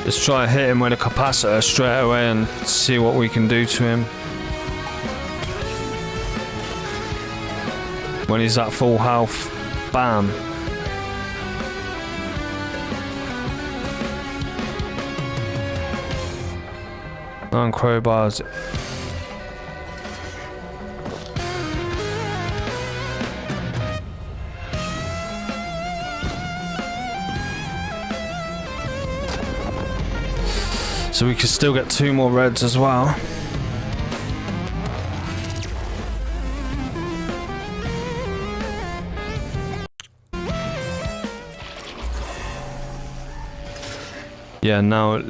Let's try and hit him with a capacitor straight away and see what we can do to him. When he's at full health, bam. And crowbars. So we can still get 2 more reds as well. Yeah, now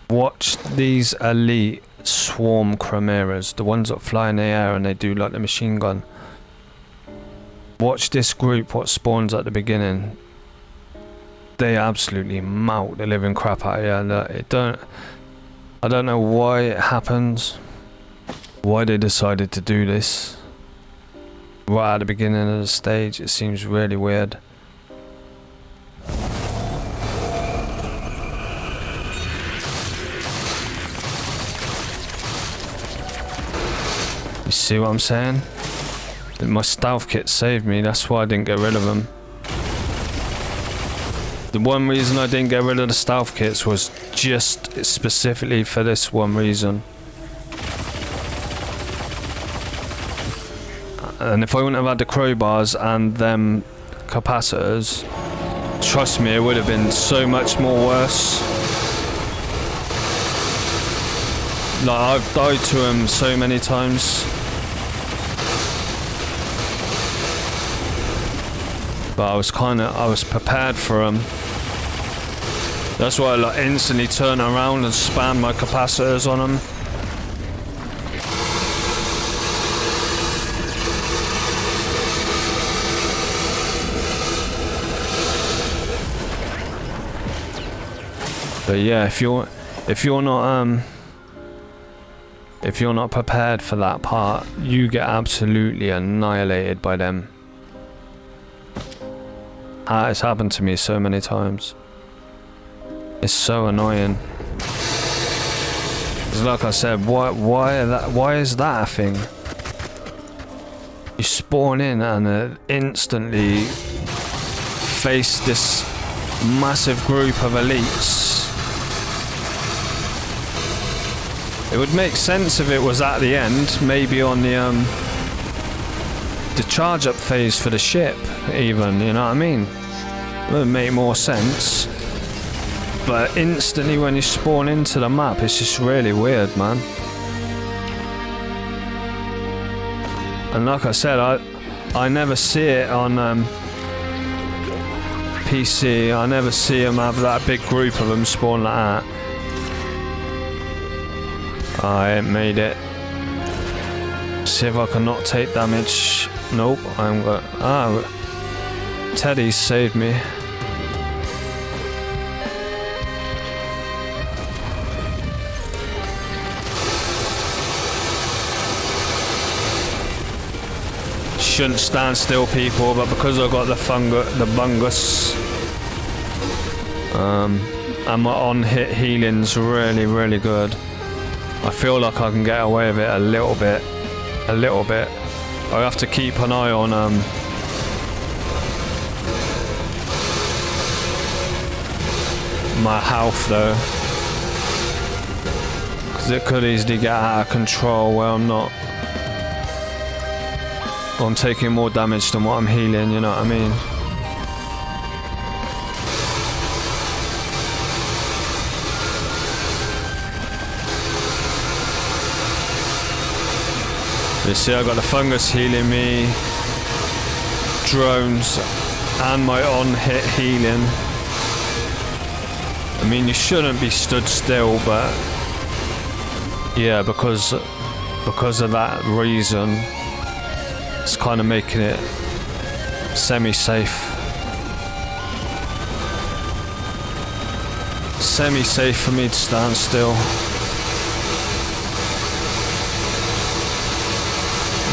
watch these elite swarm chimeras, the ones that fly in the air and they do like the machine gun. Watch this group, what spawns at the beginning. They absolutely melt the living crap out of you. I don't know why it happens, why they decided to do this right at the beginning of the stage. It seems really weird. You see what I'm saying? My stealth kit saved me, that's why I didn't get rid of them. The one reason I didn't get rid of the stealth kits was just specifically for this one reason. And if I wouldn't have had the crowbars and them capacitors, trust me, it would have been so much more worse. Like, I've died to them so many times. But I was prepared for them. That's why I like instantly turn around and spam my capacitors on them. But yeah, if you're not prepared for that part, you get absolutely annihilated by them. It's happened to me so many times. It's so annoying. It's like I said, why is that a thing? You spawn in and instantly face this massive group of elites. It would make sense if it was at the end, maybe on the charge up phase for the ship, even, you know what I mean? It would make more sense. But instantly when you spawn into the map, it's just really weird, man. And like I said, I never see it on PC. I never see them have that big group of them spawn like that. I ain't made it. See if I can not take damage. Nope, I'm got. Teddy saved me. shouldn't stand still, people, but because I've got the fungus, and my on-hit healing's really, really good. I feel like I can get away with it a little bit. I have to keep an eye on my health though, because it could easily get out of control where I'm not. I'm taking more damage than what I'm healing, you know what I mean? You see, I got the fungus healing me, drones, and my on-hit healing. I mean, you shouldn't be stood still, but yeah, because of that reason, it's kind of making it semi-safe. Semi-safe for me to stand still.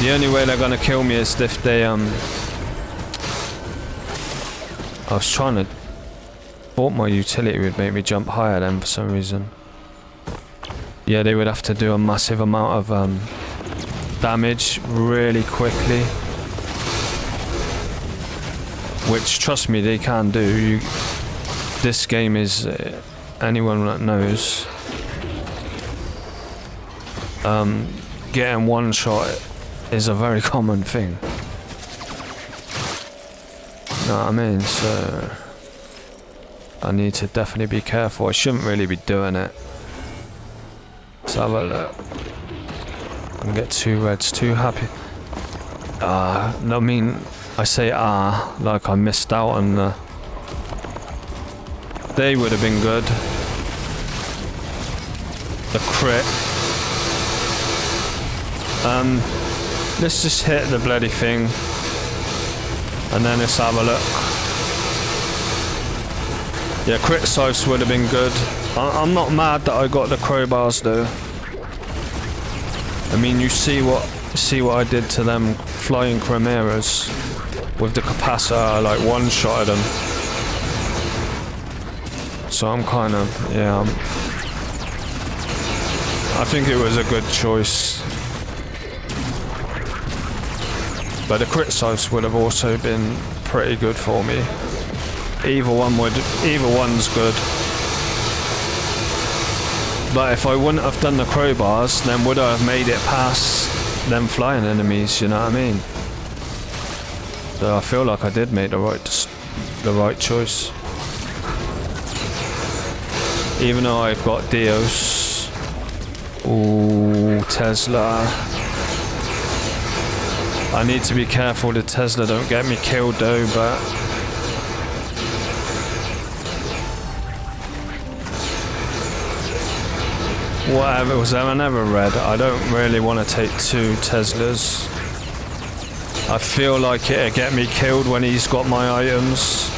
The only way they're gonna kill me is if they I was trying to thought my utility would make me jump higher then for some reason. Yeah, they would have to do a massive amount of damage really quickly. Which, trust me, they can do. This game is, anyone that knows, getting one shot is a very common thing. You know what I mean? So I need to definitely be careful. I shouldn't really be doing it. Let's have a look. And get 2 reds, too happy. I mean, I say like I missed out on the... They would have been good. The crit. Let's just hit the bloody thing. And then let's have a look. Yeah, crit size would have been good. I'm not mad that I got the crowbars though. I mean, you see what I did to them flying chimeras with the capacitor. I like one-shotted them. So I'm kind of, yeah. I think it was a good choice. But the crit size would have also been pretty good for me. Either one's good. But if I wouldn't have done the crowbars, then would I have made it past them flying enemies, you know what I mean? So I feel like I did make the right choice. Even though I've got Dios. Ooh, Tesla. I need to be careful the Tesla don't get me killed though, but... Whatever it was, I never read. I don't really want to take 2 Teslas. I feel like it'll get me killed when he's got my items.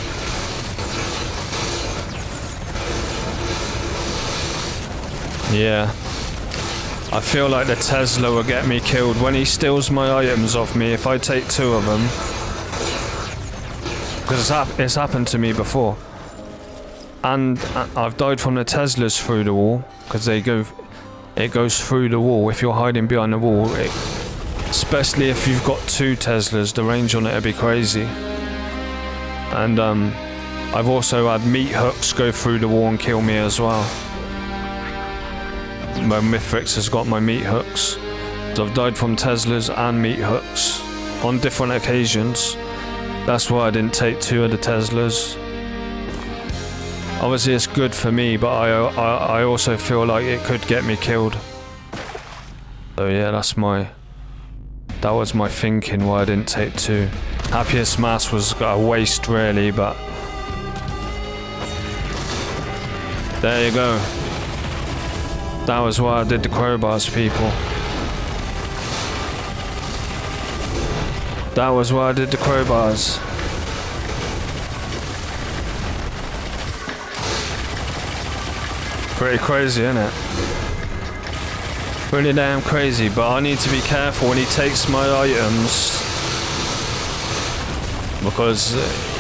Yeah. I feel like the Tesla will get me killed when he steals my items off me if I take 2 of them. Because it's happened to me before. And I've died from the Teslas through the wall. Because it goes through the wall. If you're hiding behind the wall, especially if you've got 2 Teslas, the range on it will be crazy. And I've also had meat hooks go through the wall and kill me as well. My Mithrix has got my meat hooks. So I've died from Teslas and meat hooks on different occasions. That's why I didn't take 2 of the Teslas. Obviously it's good for me, but I also feel like it could get me killed. So yeah, that was my thinking why I didn't take 2. Happiest Mass was a waste really, but there you go. That was why I did the crowbars, people. That was why I did the crowbars. Pretty crazy, isn't it? Really damn crazy, but I need to be careful when he takes my items. because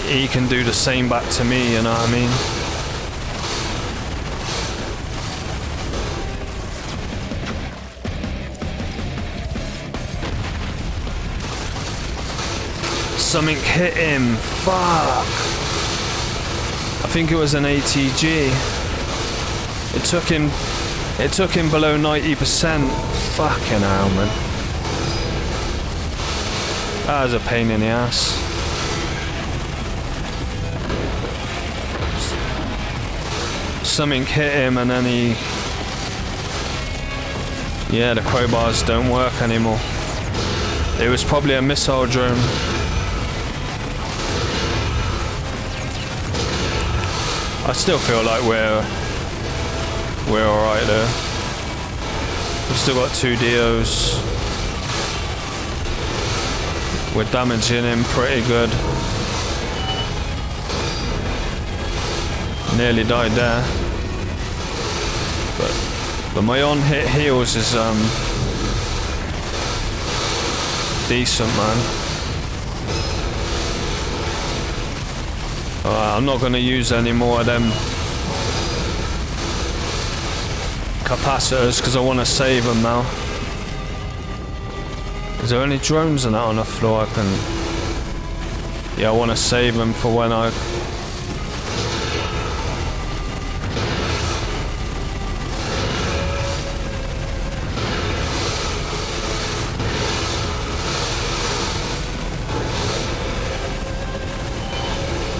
he can do the same back to me, you know what I mean? Something hit him. Fuck. I think it was an ATG. It took him below 90%. Fucking hell, man. That was a pain in the ass. Something hit him and then yeah, the crowbars don't work anymore. It was probably a missile drone. I still feel like we're alright there. We've still got 2 DOs. We're damaging him pretty good. Nearly died there. But my on-hit heals is decent, man. I'm not going to use any more of them capacitors because I want to save them now. Is there any drones and that on the floor I can... Yeah, I want to save them for when I...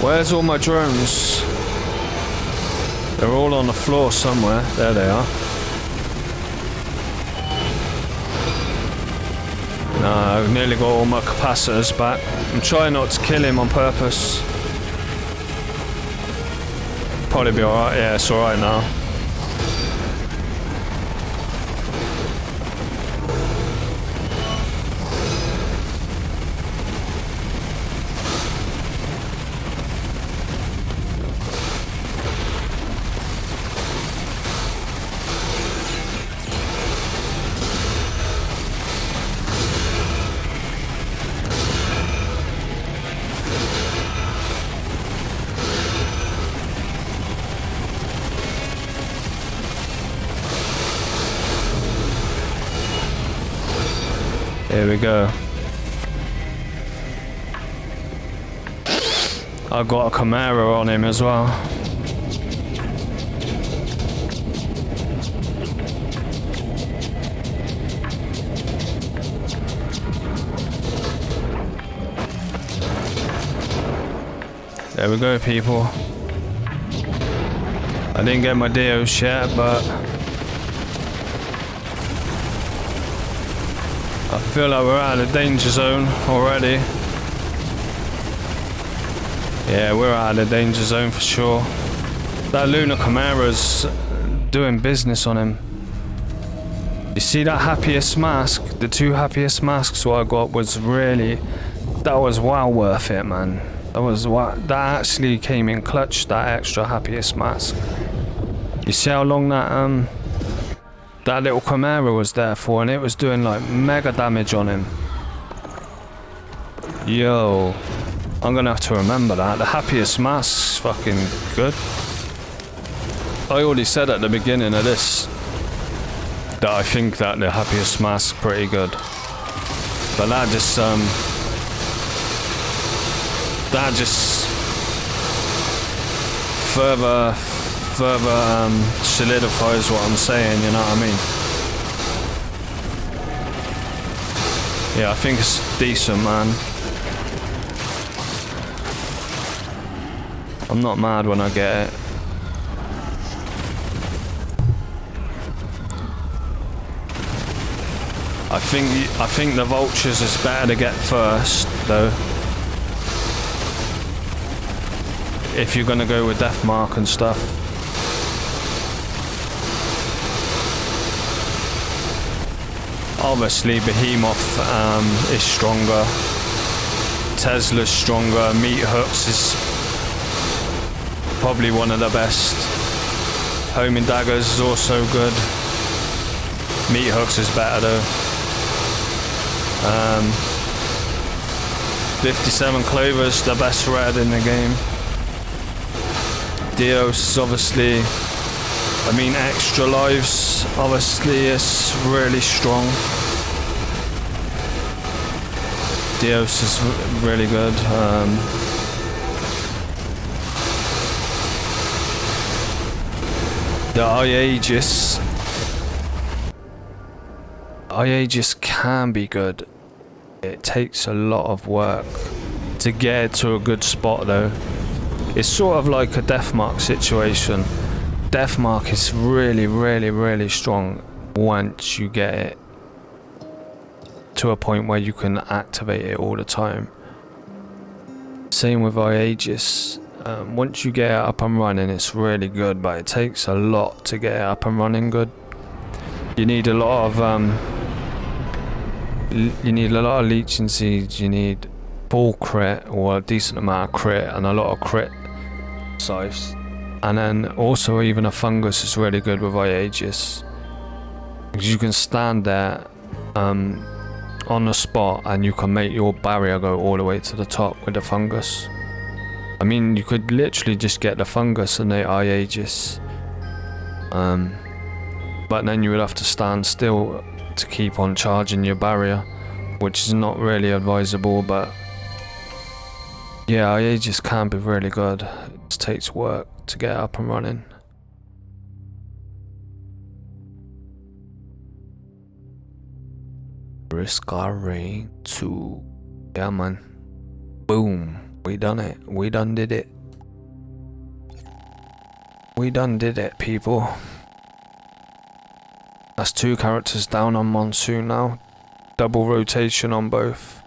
Where's all my drones? They're all on the floor somewhere. There they are. No, I've nearly got all my capacitors back. I'm trying not to kill him on purpose. Probably be alright. Yeah, it's alright now. Here we go. I've got a Camaro on him as well. There we go, people. I didn't get my deos yet, but I feel like we're out of the danger zone already. Yeah, we're out of the danger zone for sure. That Lunar Camara's doing business on him. You see that happiest mask? The 2 happiest masks what I got was really... That was well worth it, man. That actually came in clutch, that extra happiest mask. You see how long that little Camaro was there for, and it was doing like mega damage on him. Yo, I'm gonna have to remember that. The happiest mask's fucking good. I already said at the beginning of this that I think that the happiest mask's pretty good. But that just further solidifies what I'm saying, you know what I mean? Yeah, I think it's decent, man. I'm not mad when I get it. I think the vultures is better to get first, though. If you're gonna go with Deathmark and stuff. Obviously, Behemoth is stronger. Tesla's stronger. Meathix is probably one of the best. Homing Daggers is also good. Meathix is better though. 57 Clover's the best red in the game. Dios is obviously, I mean, extra lives obviously is really strong. Dios is really good. The Aegis can be good. It takes a lot of work to get it to a good spot though. It's sort of like a Deathmark situation. Deathmark is really strong once you get it to a point where you can activate it all the time. Same with Aegis. Once you get it up and running, it's really good, but it takes a lot to get it up and running good. You need a lot of leeching seeds. You need full crit or a decent amount of crit and a lot of crit size. And then also even a fungus is really good with Aegis, because you can stand there on the spot and you can make your barrier go all the way to the top with the fungus. I mean, you could literally just get the fungus and the Aegis, but then you would have to stand still to keep on charging your barrier, which is not really advisable. But yeah, Aegis can be really good. It takes work to get up and running. Risk our rain to, yeah man, boom, we done it, we done did it, people. That's 2 characters down on Monsoon now, double rotation on both.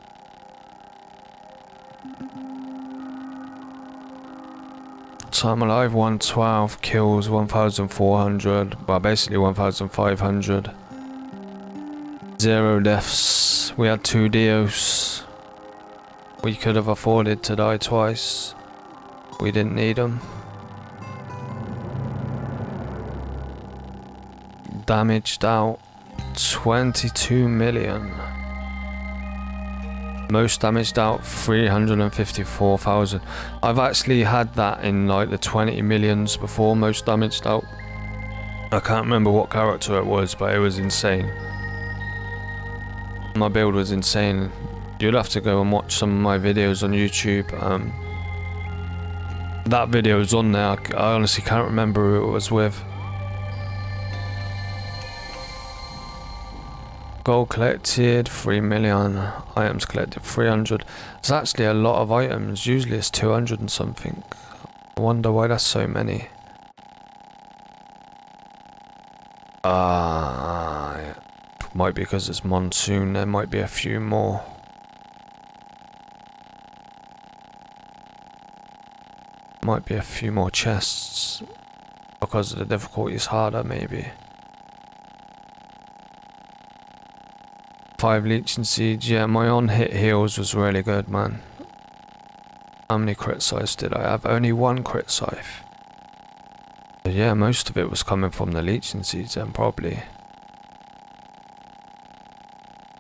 Time alive 112, kills 1,400, well basically 1,500. 0 deaths. We had 2 Dios. We could have afforded to die twice. We didn't need them. Damaged out 22 million. Most damaged out 354,000. I've actually had that in like the 20 millions before, most damaged out. I can't remember what character it was, but it was insane. My build was insane. You'll have to go and watch some of my videos on YouTube. That video's on there. I honestly can't remember who it was with. Gold collected 3 million. Items collected 300. It's actually a lot of items. Usually it's 200 and something. I wonder why that's so many. Yeah. Might be because it's Monsoon, there might be a few more. Might be a few more chests because the difficulty is harder, maybe. 5 leeching seeds, yeah, my on-hit heals was really good, man. How many crit scythes did I have? Only 1 crit scythe. But yeah, most of it was coming from the leeching seeds then, probably.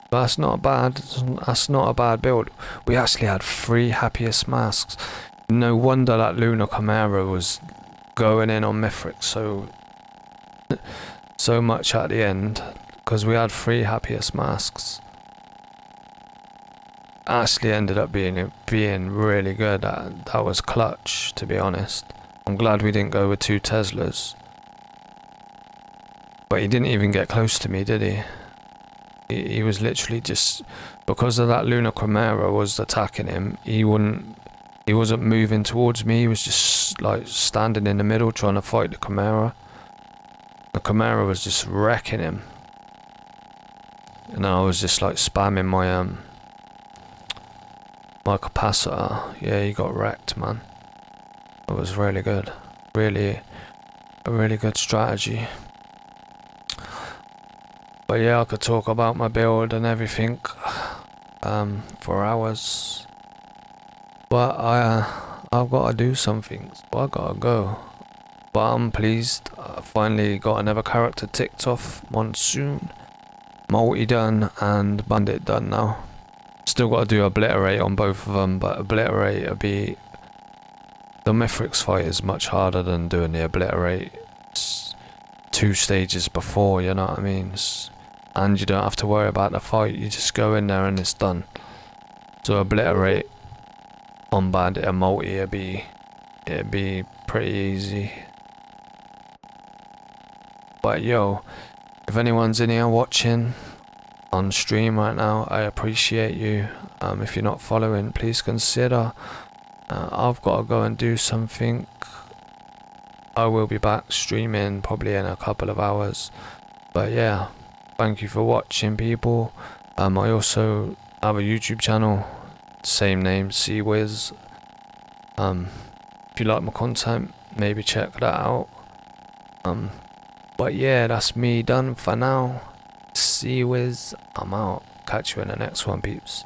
That's not bad. That's not a bad build. We actually had 3 happiest masks. No wonder that Lunar Chimera was going in on Mithrix so much at the end, because we had 3 happiest masks. Actually ended up being really good. That was clutch, to be honest. I'm glad we didn't go with 2 Teslas. But he didn't even get close to me, did he? He was literally just, because of that Lunar Chimera was attacking him, he wasn't moving towards me. He was just like standing in the middle trying to fight the Chimera. The Chimera was just wrecking him, and I was just like spamming my my capacitor. Yeah, he got wrecked, man. It was really good, really a really good strategy. But yeah, I could talk about my build and everything for hours. But I've got to do something, so I gotta go. But I'm pleased. I finally got another character ticked off. Monsoon, MUL-T done, and Bandit done now. Still got to do obliterate on both of them, but obliterate will be, the Mithrix fight is much harder than doing the obliterate. It's 2 stages before, you know what I mean? And you don't have to worry about the fight, you just go in there and it's done. So obliterate on bandit and multi, it'd be pretty easy. But yo, if anyone's in here watching on stream right now, I appreciate you. If you're not following, please consider. I've got to go and do something. I will be back streaming probably in a couple of hours. But yeah, thank you for watching, people. I also have a YouTube channel, same name, CWiz. If you like my content, maybe check that out. But yeah, that's me done for now. CWiz, I'm out. Catch you in the next one, peeps.